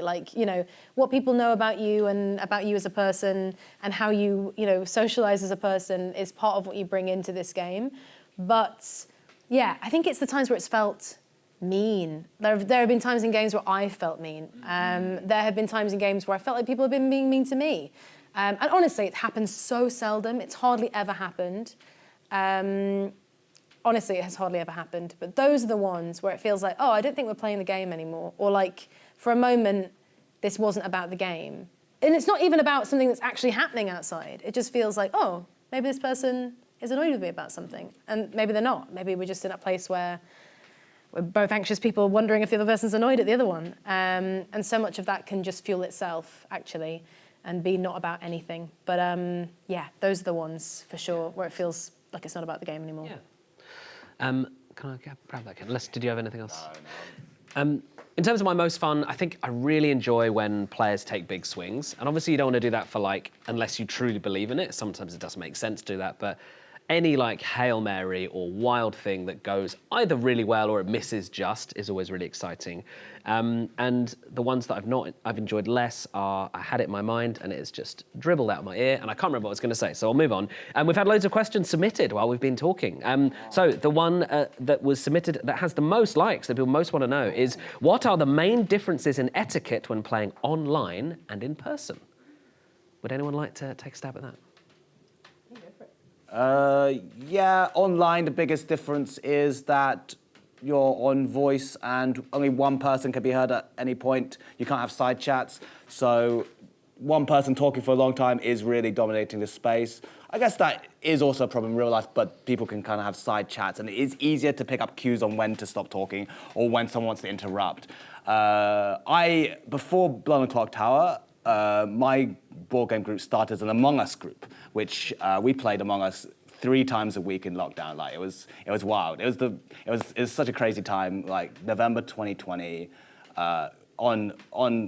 what people know about you and about you as a person and how you, socialize as a person is part of what you bring into this game. But yeah, I think it's the times where it's felt mean. There have been times in games where I felt mean. There have been times in games where I felt like people have been being mean to me. And honestly, it happens so seldom. It's hardly ever happened. Honestly, it has hardly ever happened. But those are the ones where it feels like, I don't think we're playing the game anymore. Or like, for a moment, this wasn't about the game. And it's not even about something that's actually happening outside. It just feels like, maybe this person is annoyed with me about something. And maybe they're not. Maybe we're just in a place where we're both anxious people wondering if the other person's annoyed at the other one. And so much of that can just fuel itself, actually, and be not about anything. But those are the ones, for sure, where it feels like it's not about the game anymore. Yeah. Can I grab that, Ken? Did you have anything else? No. In terms of my most fun, I think I really enjoy when players take big swings. And obviously you don't want to do that unless you truly believe in it. Sometimes it doesn't make sense to do that, but any Hail Mary or wild thing that goes either really well or it misses just is always really exciting. And the ones that I've enjoyed less are I had it in my mind and it's just dribbled out of my ear and I can't remember what I was going to say, so I'll move on. And we've had loads of questions submitted while we've been talking. So the one that was submitted that has the most likes, that people most want to know, is what are the main differences in etiquette when playing online and in person? Would anyone like to take a stab at that? Online the biggest difference is that you're on voice and only one person can be heard at any point. You can't have side chats, so one person talking for a long time is really dominating the space. I guess that is also a problem in real life, but people can kind of have side chats and it is easier to pick up cues on when to stop talking or when someone wants to interrupt. Before Blood On The Clocktower, my board game group started as an Among Us group, which we played Among Us 3 times a week in lockdown. It was wild. It was such a crazy time. November 2020, on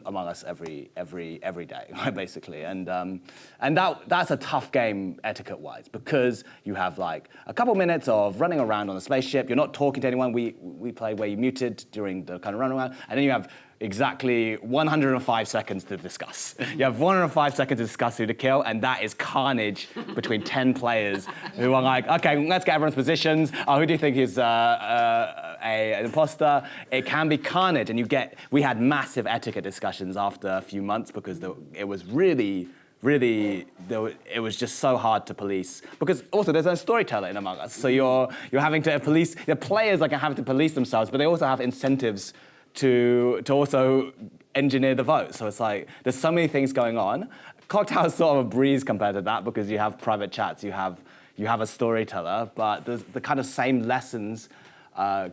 Among Us every day, basically. And that's a tough game etiquette-wise because you have a couple minutes of running around on a spaceship. You're not talking to anyone. We play where you muted during the kind of run around, and then you have exactly 105 seconds to discuss. You have 105 seconds to discuss who to kill, and that is carnage between 10 players who are like, okay, let's get everyone's positions. Who do you think is an imposter? It can be carnage, and we had massive etiquette discussions after a few months because it was really, it was just so hard to police. Because also there's no storyteller in Among Us, so you're having to police, the players are having to police themselves, but they also have incentives to also engineer the vote. So it's like, there's so many things going on. Clocktower is sort of a breeze compared to that because you have private chats, you have a storyteller, but the kind of same lessons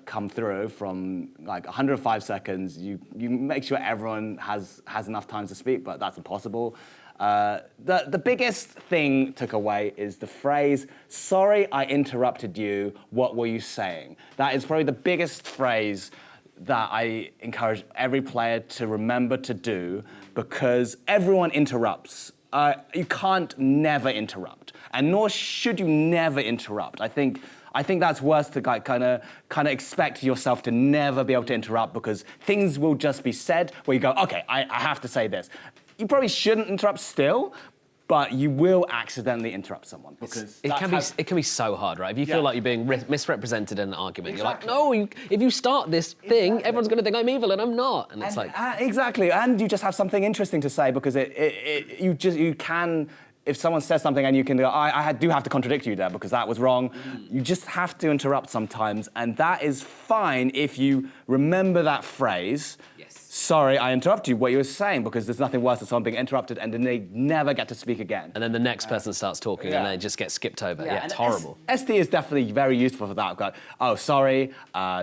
come through from like 105 seconds. You make sure everyone has enough time to speak, but that's impossible. The biggest thing took away is the phrase, "Sorry, I interrupted you. What were you saying?" That is probably the biggest phrase that I encourage every player to remember to do, because everyone interrupts. You can't never interrupt, and nor should you never interrupt. I think that's worse to kind of expect yourself to never be able to interrupt, because things will just be said where you go, okay, I have to say this. You probably shouldn't interrupt still, but you will accidentally interrupt someone, because it can be so hard, right? If you feel like you're being misrepresented in an argument, you're like, no, if you start this thing, everyone's going to think I'm evil, and I'm not. And it's exactly, and you just have something interesting to say, because you can. If someone says something and you can go, I do have to contradict you there because that was wrong, you just have to interrupt sometimes, and that is fine if you remember that phrase. Sorry, I interrupted you, what you were saying, because there's nothing worse than someone being interrupted and then they never get to speak again. And then the next person starts talking and they just get skipped over. Yeah, it's horrible. ST is definitely very useful for that. Go, oh, sorry,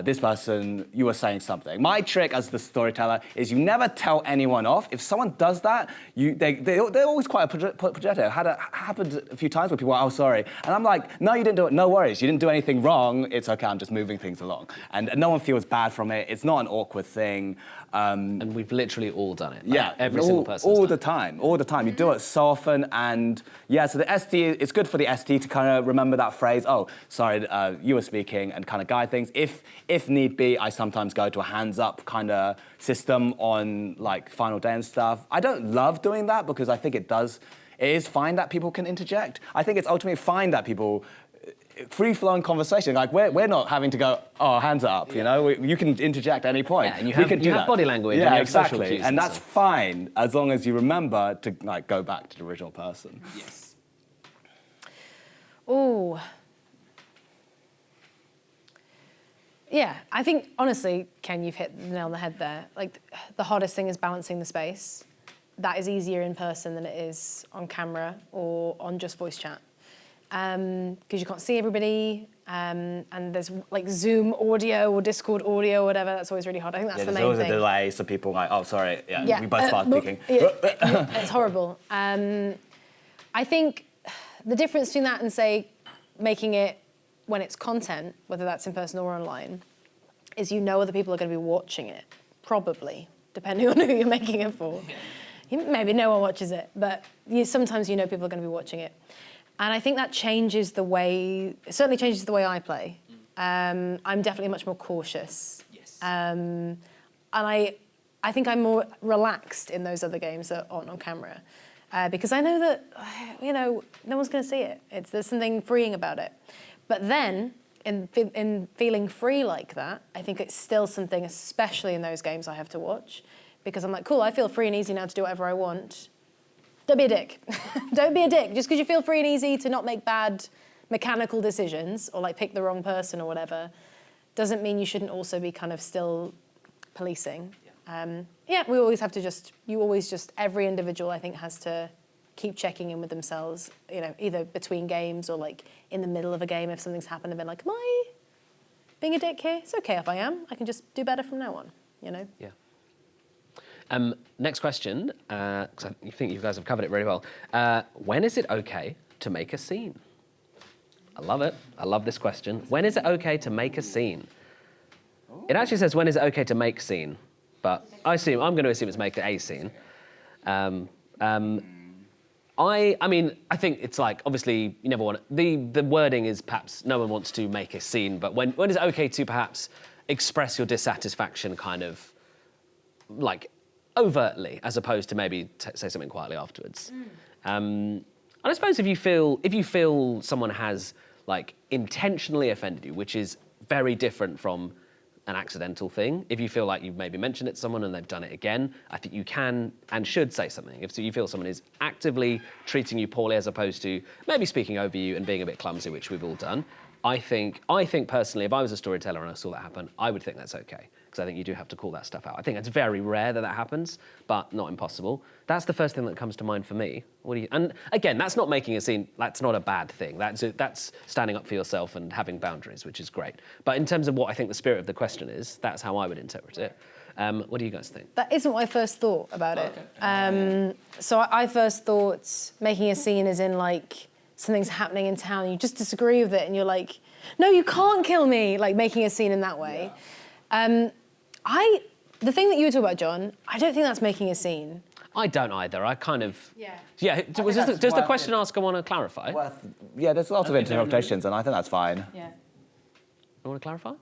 this person, you were saying something. My trick as the storyteller is you never tell anyone off. If someone does that, they're always quite apologetic. It happened a few times where people are, oh, sorry. And I'm like, no, you didn't do it. No worries. You didn't do anything wrong. It's okay, I'm just moving things along. And no one feels bad from it. It's not an awkward thing. And we've literally all done it. Like every single person. All the time. You do it so often, and so the ST, it's good for the ST to kind of remember that phrase. Oh, sorry, you were speaking, and kind of guide things. If need be, I sometimes go to a hands up kind of system on like final day and stuff. I don't love doing that because I think it is fine that people can interject. I think it's ultimately fine that people. Free-flowing conversation, like we're not having to go, oh, hands up, you know, you can interject at any point. Yeah, and you have body language. Yeah, and you have exactly, and that's fine as long as you remember to like go back to the original person. Yes. Oh. Yeah, I think honestly, Ken, you've hit the nail on the head there. Like the hardest thing is balancing the space. That is easier in person than it is on camera or on just voice chat. Because you can't see everybody, and there's like Zoom audio or Discord audio or whatever. That's always really hard. I think that's the main thing. There's always a delay, so people are like, oh, sorry, we both start speaking. It's horrible. I think the difference between that and, say, making it when it's content, whether that's in person or online, is you know other people are going to be watching it, probably, depending on who you're making it for. Maybe no one watches it, but sometimes you know people are going to be watching it. And I think that certainly changes the way I play. I'm definitely much more cautious. Yes. And I think I'm more relaxed in those other games that aren't on camera. Because I know that, no one's going to see it. There's something freeing about it. But then, in feeling free like that, I think it's still something, especially in those games I have to watch, because I'm like, cool, I feel free and easy now to do whatever I want. Don't be a dick. Don't be a dick. Just because you feel free and easy to not make bad mechanical decisions or like pick the wrong person or whatever, doesn't mean you shouldn't also be kind of still policing. We always have to every individual I think has to keep checking in with themselves, either between games or like in the middle of a game if something's happened and been like, am I being a dick here? It's okay if I am. I can just do better from now on, Yeah. Next question, because I think you guys have covered it really well. When is it okay to make a scene? I love it. I love this question. When is it okay to make a scene? It actually says, when is it okay to make scene? But I'm going to assume it's make a scene. I think it's like, obviously, you never want the wording is perhaps no one wants to make a scene, but when is it okay to perhaps express your dissatisfaction kind of like overtly, as opposed to maybe say something quietly afterwards. And I suppose if you feel someone has like intentionally offended you, which is very different from an accidental thing. If you feel like you've maybe mentioned it to someone and they've done it again, I think you can and should say something. If you feel someone is actively treating you poorly as opposed to maybe speaking over you and being a bit clumsy, which we've all done, I think personally, if I was a storyteller and I saw that happen, I would think that's okay. Because I think you do have to call that stuff out. I think it's very rare that happens, but not impossible. That's the first thing that comes to mind for me. What do you? And again, that's not making a scene. That's not a bad thing. That's standing up for yourself and having boundaries, which is great. But in terms of what I think the spirit of the question is, that's how I would interpret it. What do you guys think? That isn't what I first thought about it. So I first thought making a scene is in like something's happening in town, and you just disagree with it, and you're like, no, you can't kill me. Like making a scene in that way. Yeah. The thing that you were talking about, John, I don't think that's making a scene. I don't either. I kind of... Yeah. Yeah, does the question asker want to clarify? Yeah, there's lots of interpretations, and I think that's fine. Yeah. You want to clarify?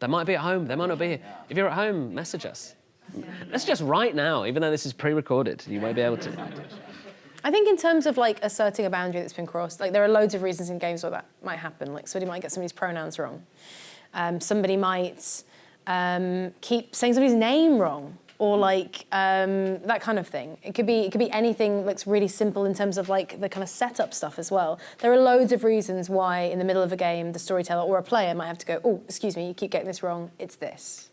They might be at home. They might not be here. If you're at home, message us. Let's just right now, even though this is pre-recorded, you won't be able to. I think in terms of like asserting a boundary that's been crossed, like there are loads of reasons in games where that might happen. Like somebody might get somebody's pronouns wrong. Somebody might keep saying somebody's name wrong, or like that kind of thing. It could be anything that's really simple in terms of like the kind of setup stuff as well. There are loads of reasons why in the middle of a game the storyteller or a player might have to go, oh, excuse me, you keep getting this wrong, it's this.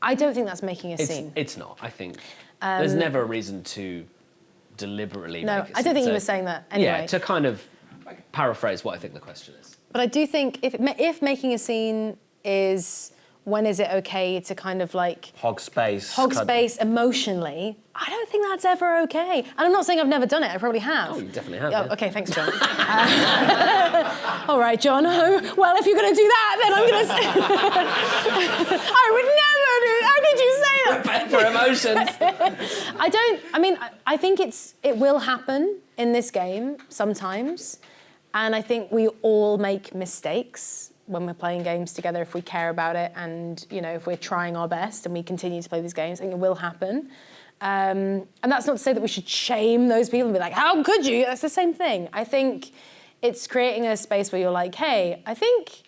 I don't think that's making a scene. It's not, I think. There's never a reason to deliberately make a scene. I don't think you were saying that anyway. Yeah, to kind of paraphrase what I think the question is. But I do think if making a scene is, when is it okay to kind of like... Hog space emotionally, I don't think that's ever okay. And I'm not saying I've never done it, I probably have. Oh, you definitely have. Oh, yeah. Okay, thanks, John. All right, John. Oh, well, if you're going to do that, then I'm going to say... I would never do... How could you say that? For emotions. I think it will happen in this game sometimes. And I think we all make mistakes when we're playing games together, if we care about it and, you know, if we're trying our best and we continue to play these games, I think it will happen. And that's not to say that we should shame those people and be like, how could you? That's the same thing. I think it's creating a space where you're like, hey, I think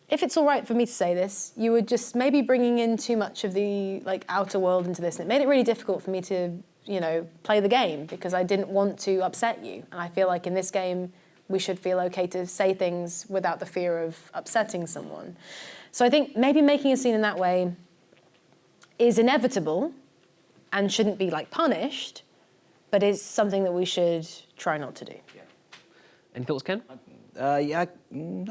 if it's all right for me to say this, you were just maybe bringing in too much of the like outer world into this. And it made it really difficult for me to, you know, play the game because I didn't want to upset you. And I feel like in this game, we should feel okay to say things without the fear of upsetting someone. So I think maybe making a scene in that way is inevitable and shouldn't be like punished, but it's something that we should try not to do. Yeah. Any thoughts, Ken? I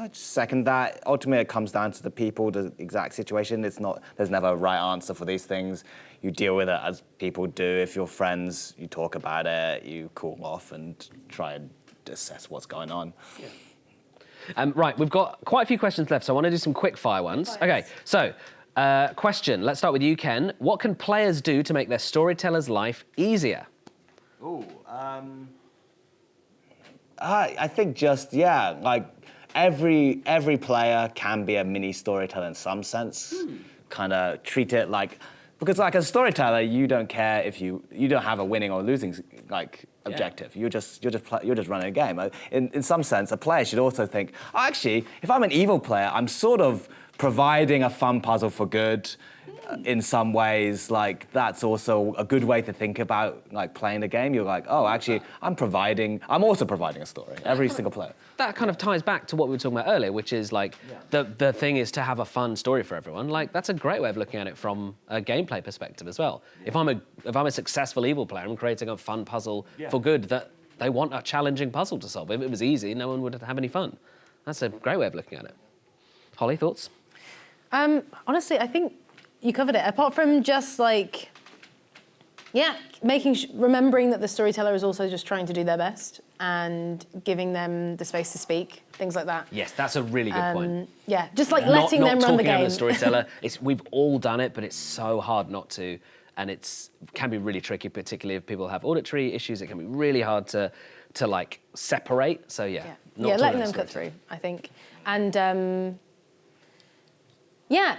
just second that. Ultimately, it comes down to the people, the exact situation. There's never a right answer for these things. You deal with it as people do. If you're friends, you talk about it, you cool off and try and assess what's going on. Yeah. Right, we've got quite a few questions left, so I want to do some quick fire ones. Okay, so question. Let's start with you, Ken. What can players do to make their storyteller's life easier? I think just, like every player can be a mini storyteller in some sense. Kind of treat it like, because like as a storyteller, you don't care if you don't have a winning or losing like objective. You're just running a game. In some sense, a player should also think, oh, actually, if I'm an evil player, I'm sort of providing a fun puzzle for good. In some ways, like that's also a good way to think about like playing the game. You're like, oh, actually, I'm also providing a story. Every single player. That kind of ties back to what we were talking about earlier, which is like the thing is to have a fun story for everyone. Like that's a great way of looking at it from a gameplay perspective as well. Yeah. If I'm a successful evil player, I'm creating a fun puzzle for good that they want a challenging puzzle to solve. If it was easy, no one would have any fun. That's a great way of looking at it. Holly, thoughts? Honestly, I think you covered it. Apart from just like, remembering that the storyteller is also just trying to do their best and giving them the space to speak, things like that. Yes, that's a really good point. Yeah, just like letting them run the game. Not talking over the storyteller. We've all done it, but it's so hard not to, and can be really tricky, particularly if people have auditory issues. It can be really hard to like separate. So letting them cut through, I think, and.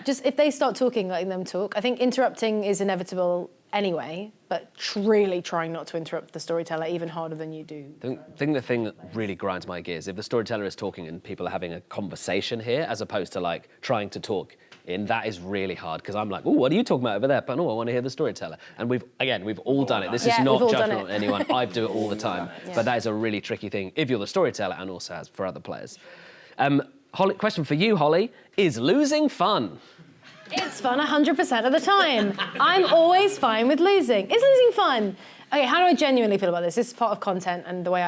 Just if they start talking, letting them talk. I think interrupting is inevitable anyway, but really trying not to interrupt the storyteller even harder than you do. I think the thing that really grinds my gears, if the storyteller is talking and people are having a conversation here, as opposed to like trying to talk in, that is really hard, because I'm like, oh, what are you talking about over there? But no, I want to hear the storyteller. And we've all done it. This is not judgment on anyone. I do it all the time. But that is a really tricky thing if you're the storyteller and also as for other players. Holly, question for you, Holly. Is losing fun? It's fun 100% of the time. I'm always fine with losing. Is losing fun? Okay, how do I genuinely feel about this? This is part of content, and the way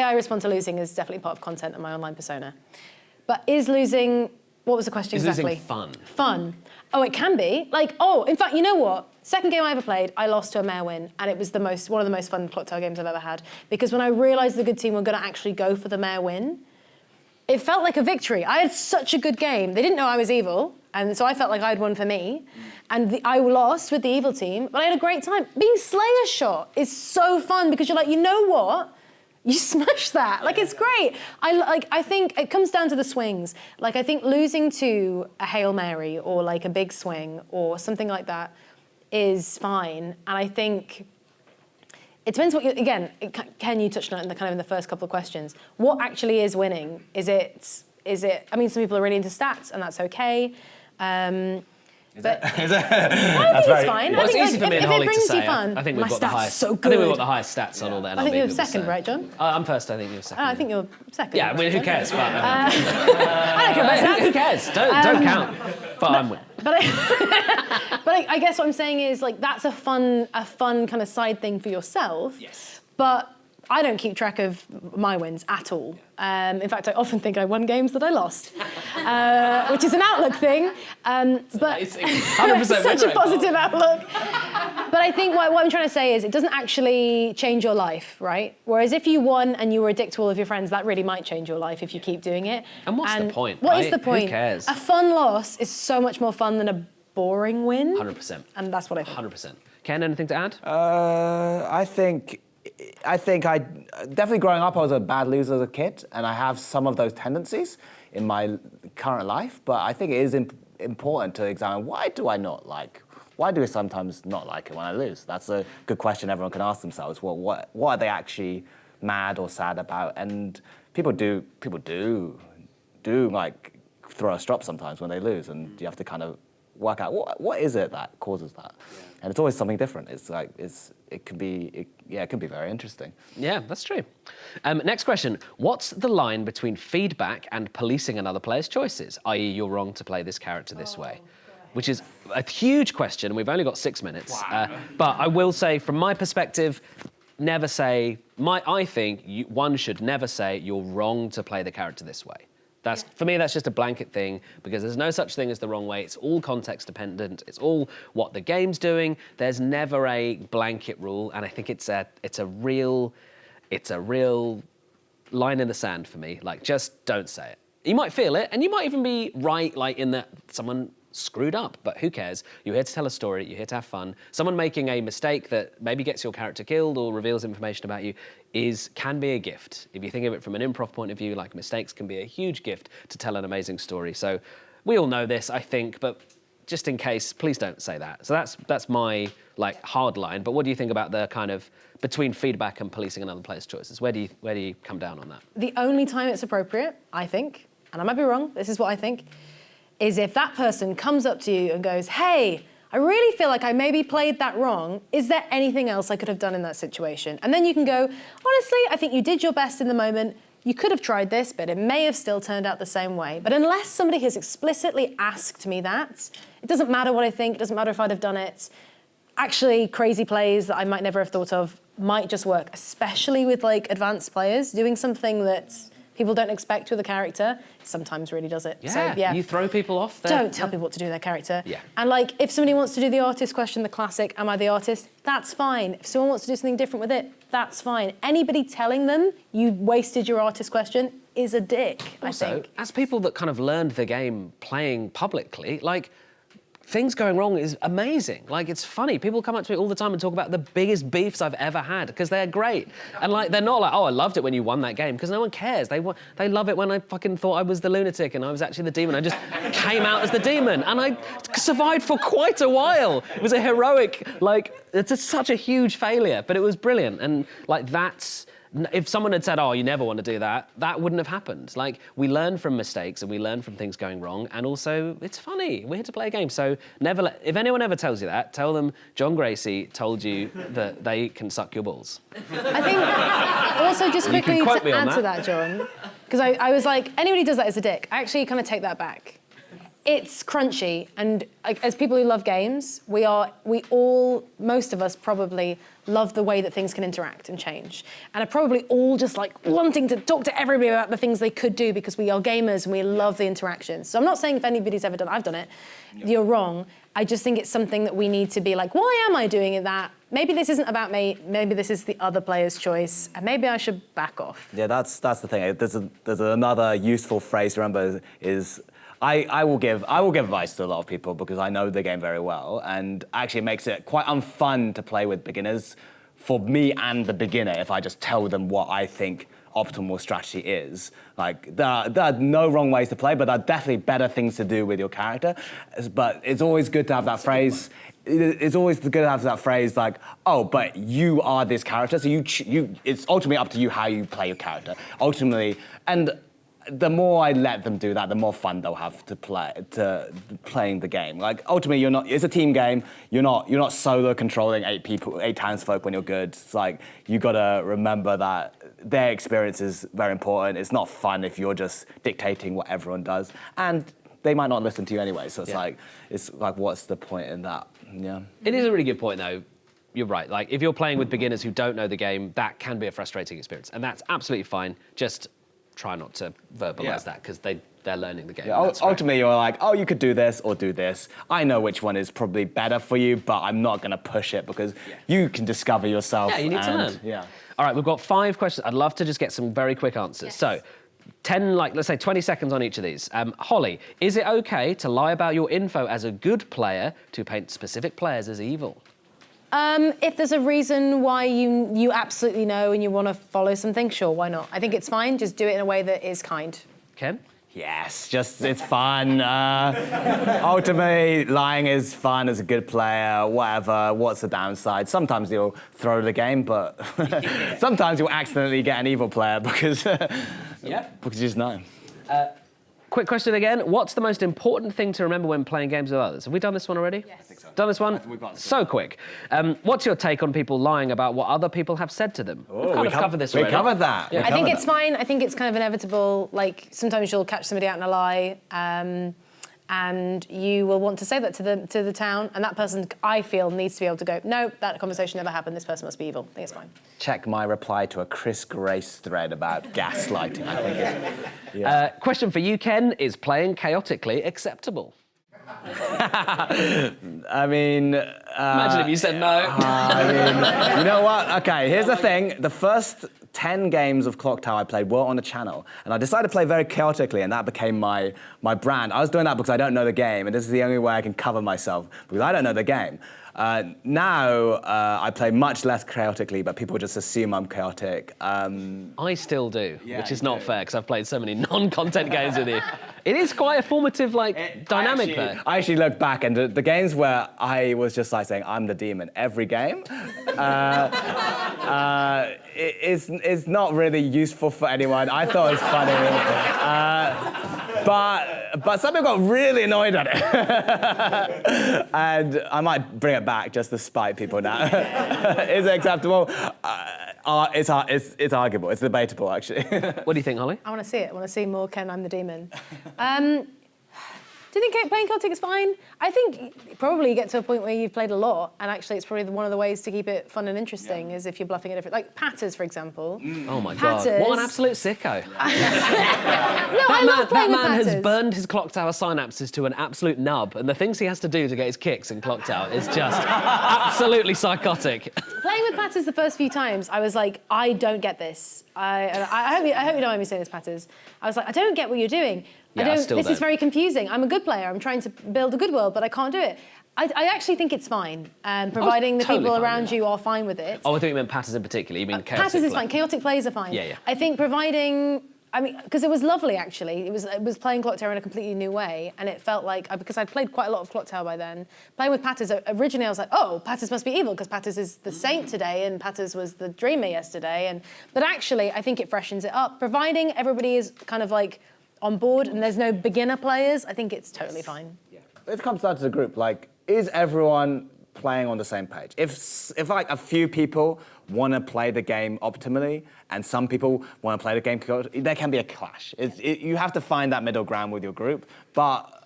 I respond to losing is definitely part of content and my online persona. But is losing, what was the question exactly? Is losing fun? Fun. Oh, it can be. In fact, you know what? Second game I ever played, I lost to a mare win, and it was one of the most fun Clocktower games I've ever had. Because when I realised the good team were going to actually go for the mare win, it felt like a victory. I had such a good game. They didn't know I was evil, and so I felt like I'd won for me. And I lost with the evil team, but I had a great time. Being Slayer shot is so fun because you're like, you know what? You smash that. It's great. I think it comes down to the swings. I think losing to a Hail Mary or a big swing or something like that is fine. And I think it depends what Ken, you touched on it in the first couple of questions. What actually is winning? Is it, I mean, some people are really into stats and that's okay. But I think it's fine. Well, it's easy for me and Holly to say. I think we've got the highest. So good. I think we've got the highest stats on all the NLB. I think you're second, right, John? I'm first. I think you're second. I think you're second. Yeah, I mean, who cares? But, I don't care about stats. Who cares? Don't count. But I'm winning. But I guess what I'm saying is that's a fun kind of side thing for yourself. Yes. But I don't keep track of my wins at all. In fact, I often think I won games that I lost, which is an outlook thing. But 100% such a positive outlook. But I think what I'm trying to say is it doesn't actually change your life, right? Whereas if you won and you were a dick to all of your friends, that really might change your life if you keep doing it. And what's the point? What is the point? Who cares? A fun loss is so much more fun than a boring win. 100%. And that's what I think. 100%. Ken, anything to add? I think I definitely growing up, I was a bad loser as a kid, and I have some of those tendencies in my current life. But I think it is important to examine why do I sometimes not like it when I lose? That's a good question everyone can ask themselves. Well, what are they actually mad or sad about? And people do throw a strop sometimes when they lose, and you have to kind of work out what is it that causes that. Yeah. And it's always something different. It can be very interesting. Yeah, that's true. Next question. What's the line between feedback and policing another player's choices? I.e., you're wrong to play this character this way. Which is a huge question. We've only got 6 minutes. Wow. But I will say, from my perspective, never say, I think one should never say you're wrong to play the character this way. For me, that's just a blanket thing because there's no such thing as the wrong way. It's all context dependent. It's all what the game's doing. There's never a blanket rule, and I think it's a real line in the sand for me. Just don't say it. You might feel it, and you might even be right, in that someone screwed up, but who cares? You're here to tell a story, you're here to have fun. Someone making a mistake that maybe gets your character killed or reveals information about you can be a gift. If you think of it from an improv point of view, mistakes can be a huge gift to tell an amazing story. So we all know this, I think, but just in case, please don't say that. So that's my hard line. But what do you think about the kind of between feedback and policing another player's choices? Where do you come down on that? The only time it's appropriate, I think, and I might be wrong, this is what I think, is if that person comes up to you and goes, hey, I really feel like I maybe played that wrong. Is there anything else I could have done in that situation? And then you can go, honestly, I think you did your best in the moment. You could have tried this, but it may have still turned out the same way. But unless somebody has explicitly asked me that, it doesn't matter what I think, it doesn't matter if I'd have done it. Actually, crazy plays that I might never have thought of might just work, especially with advanced players. Doing something that people don't expect with a character sometimes really does it. Yeah, so, yeah. You throw people off there. Don't tell people what to do with their character. Yeah. And if somebody wants to do the artist question, the classic, am I the artist? That's fine. If someone wants to do something different with it, that's fine. Anybody telling them you wasted your artist question is a dick, also, I think. As people that kind of learned the game playing publicly, things going wrong is amazing. It's funny. People come up to me all the time and talk about the biggest beefs I've ever had because they're great. And they're not oh, I loved it when you won that game, because no one cares. They love it when I fucking thought I was the lunatic and I was actually the demon. I just came out as the demon and I survived for quite a while. It was a heroic, it's such a huge failure, but it was brilliant. And that's, if someone had said, oh, you never want to do that, that wouldn't have happened. We learn from mistakes and we learn from things going wrong, and also it's funny. We're here to play a game, so if anyone ever tells you that, tell them Jon Gracey told you that they can suck your balls. I think also just quickly to add to that, John, Because I was like, anybody who does that is a dick. I actually kind of take that back. It's crunchy, and like, as people who love games, most of us probably love the way that things can interact and change, and are probably all just like wanting to talk to everybody about the things they could do because we are gamers and we love the interactions. So I'm not saying if anybody's ever done, I've done it, you're wrong. I just think it's something that we need to be like, why am I doing that? Maybe this isn't about me. Maybe this is the other player's choice, and maybe I should back off. Yeah, that's the thing. There's another useful phrase to remember is. I will give advice to a lot of people because I know the game very well, and actually it makes it quite unfun to play with beginners for me and the beginner if I just tell them what I think optimal strategy is. Like, there are no wrong ways to play, but there are definitely better things to do with your character. But it's always good to have that phrase. It's always good to have that phrase like, oh, but you are this character, so it's ultimately up to you how you play your character. Ultimately, and the more I let them do that, the more fun they'll have to playing the game. Like ultimately, it's a team game. You're not solo controlling 8 townsfolk when you're good. It's like you gotta remember that their experience is very important. It's not fun if you're just dictating what everyone does, and they might not listen to you anyway. So it's like what's the point in that? Yeah. It is a really good point though. You're right. Like if you're playing with beginners who don't know the game, that can be a frustrating experience, and that's absolutely fine. Just try not to verbalize that because they're learning the game. Yeah, ultimately, you're like, oh, you could do this or do this. I know which one is probably better for you, but I'm not going to push it because you can discover yourself. Yeah, you need to learn. Yeah. All right, we've got 5 questions. I'd love to just get some very quick answers. Yes. So, 10, let's say 20 seconds on each of these. Holly, is it okay to lie about your info as a good player to paint specific players as evil? If there's a reason why you absolutely know and you want to follow something, sure, why not? I think it's fine. Just do it in a way that is kind. Ken? Yes, it's fun. Ultimately, lying is fun as a good player, whatever. What's the downside? Sometimes you'll throw the game, but sometimes you'll accidentally get an evil player because you just know. Quick question again. What's the most important thing to remember when playing games with others? Have we done this one already? Yes. I think so. Done this one? We've got this so quick. What's your take on people lying about what other people have said to them? Oh, We've kind of covered this already. We covered that. Yeah. I think it's fine. I think it's kind of inevitable. Like, sometimes you'll catch somebody out in a lie, and you will want to say that to the town, and that person, I feel, needs to be able to go, no, that conversation never happened, this person must be evil. I think it's fine. Check my reply to a Chris Grace thread about gaslighting, I think it's... Question for you, Ken. Is playing chaotically acceptable? I mean... Imagine if you said no. I mean, you know what? Okay, here's the thing. The first 10 games of Clocktower I played were on the channel, and I decided to play very chaotically, and that became my brand. I was doing that because I don't know the game, and this is the only way I can cover myself, because I don't know the game. Now, I play much less chaotically, but people just assume I'm chaotic. I still do, which is not do. fair, because I've played so many non-content games with you. It is quite a formative, dynamic there. I actually look back, and the games where I was just saying, I'm the demon every game, it's not really useful for anyone. I thought it was funny. But some people got really annoyed at it. And I might bring it back just to spite people now. Is it acceptable? It's arguable. It's debatable, actually. What do you think, Holly? I want to see it. I want to see more Ken, I'm the demon. Do you think playing chaotic is fine? I think probably you get to a point where you've played a lot, and actually it's probably one of the ways to keep it fun and interesting is if you're bluffing a different... Like Patters, for example. Oh my God, what an absolute sicko. I love playing that man with has Patters. burned his Clocktower synapses to an absolute nub, and the things he has to do to get his kicks in Clocktower is just absolutely psychotic. Playing with Patters the first few times, I was like, I don't get this. I hope you don't mind me saying this, Patters. I was like, I don't get what you're doing. Yeah, I still this don't. is very confusing. I'm a good player. I'm trying to build a good world, but I can't do it. I actually think it's fine, providing the totally people fine around with you are fine with it. Oh, I thought you meant Patters in particular. You mean chaotic Patters is play? fine. Chaotic plays are fine. Yeah, yeah. I think providing... I mean, because it was lovely, actually. It was playing Clocktower in a completely new way, and it felt like, because I'd played quite a lot of Clocktower by then, playing with Patters, originally I was like, oh, Patters must be evil, because Patters is the saint today, and Patters was the dreamer yesterday. But actually, I think it freshens it up. Providing everybody is kind of like on board, and there's no beginner players, I think it's totally fine. It comes down to the group. Like, is everyone playing on the same page. If like a few people want to play the game optimally and some people want to play the game, there can be a clash. You have to find that middle ground with your group, but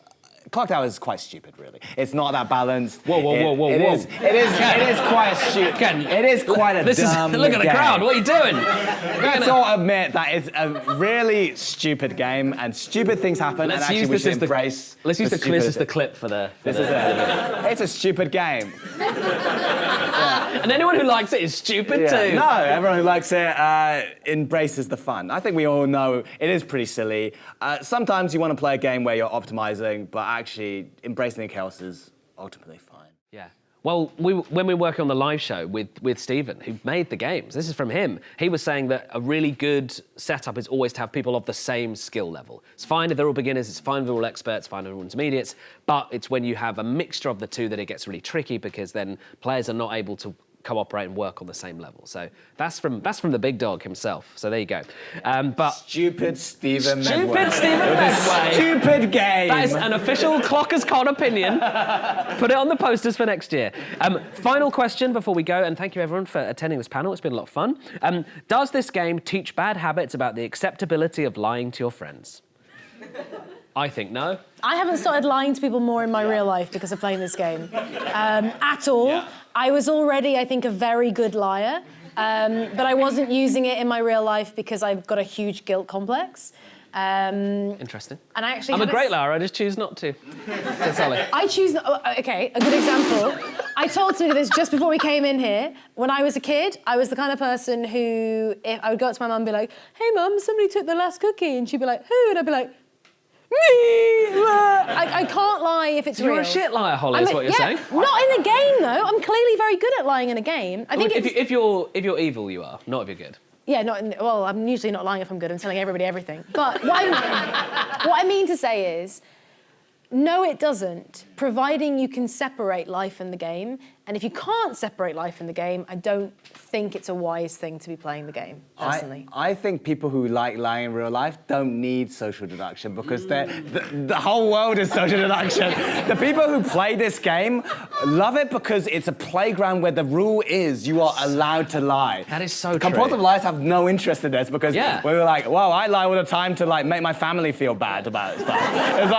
Clocktower is quite stupid, really. It's not that balanced. Whoa. It is quite a stupid. It is quite a dumb Look at the game. crowd. What are you doing? Let's all admit that it's a really stupid game, and stupid things happen. Let's and actually, we should embrace. Let's use this as the clip for the. This is it. It's a stupid game. And anyone who likes it is stupid too. No, everyone who likes it embraces the fun. I think we all know it is pretty silly. Sometimes you want to play a game where you're optimizing, but actually embracing the chaos is ultimately fine. Yeah. Well, when we were working on the live show with Stephen, who made the games, this is from him, he was saying that a really good setup is always to have people of the same skill level. It's fine if they're all beginners, it's fine if they're all experts, fine if they're all intermediates, but it's when you have a mixture of the two that it gets really tricky because then players are not able to cooperate and work on the same level. So that's from the big dog himself. So there you go. But Stupid Stephen Stupid Medway. Stephen Medway. Stupid game. That is an official Clockers Con opinion. Put it on the posters for next year. Final question before we go, and thank you everyone for attending this panel. It's been a lot of fun. Does this game teach bad habits about the acceptability of lying to your friends? I think no. I haven't started lying to people more in my real life because of playing this game at all. Yeah. I was already, I think, a very good liar, but I wasn't using it in my real life because I've got a huge guilt complex. Interesting. And I actually I'm a great liar, I just choose not to. That's Ollie. I choose, okay, a good example. I told Suga this just before we came in here. When I was a kid, I was the kind of person who, if I would go up to my mum and be like, hey mum, somebody took the last cookie, and she'd be like, who? And I'd be like, me! I can't lie if it's real. You're a shit liar, Holly, is what you're saying. Not in a game, though. I'm clearly very good at lying in a game. I think if you're evil, you are, not if you're good. Yeah, well, I'm usually not lying if I'm good. I'm telling everybody everything. But what I mean to say is, no, it doesn't, providing you can separate life and the game. And if you can't separate life and the game, I don't think it's a wise thing to be playing the game, personally. I think people who like lying in real life don't need social deduction because the whole world is social deduction. The people who play this game love it because it's a playground where the rule is you are allowed to lie. That is so true. Compulsive liars have no interest in this because we were like, well, I lie all the time to like make my family feel bad about stuff. It's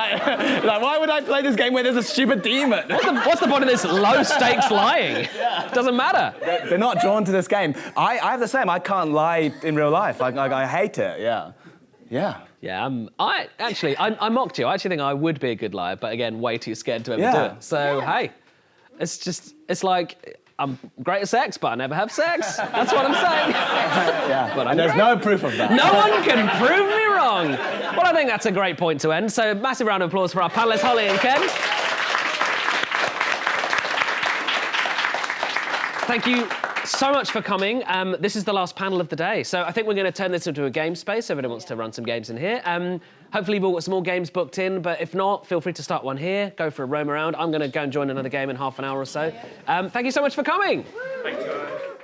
like, why would I play this game where there's a stupid demon? What's the point of this low-stakes lying? Doesn't matter. They're not drawn to this game. I have the same. I can't lie in real life. I hate it. Yeah. Yeah, I mocked you. I actually think I would be a good liar, but again, way too scared to ever do it. So, hey, it's like, I'm great at sex, but I never have sex. That's what I'm saying. But there's no proof of that. No one can prove me wrong. Well, I think that's a great point to end. So, massive round of applause for our panelists, Holly and Ken. Thank you so much for coming. This is the last panel of the day. So I think we're going to turn this into a game space. Everybody wants to run some games in here. Hopefully we've all got some more games booked in, but if not, feel free to start one here, go for a roam around. I'm going to go and join another game in half an hour or so. Thank you so much for coming. Thank you.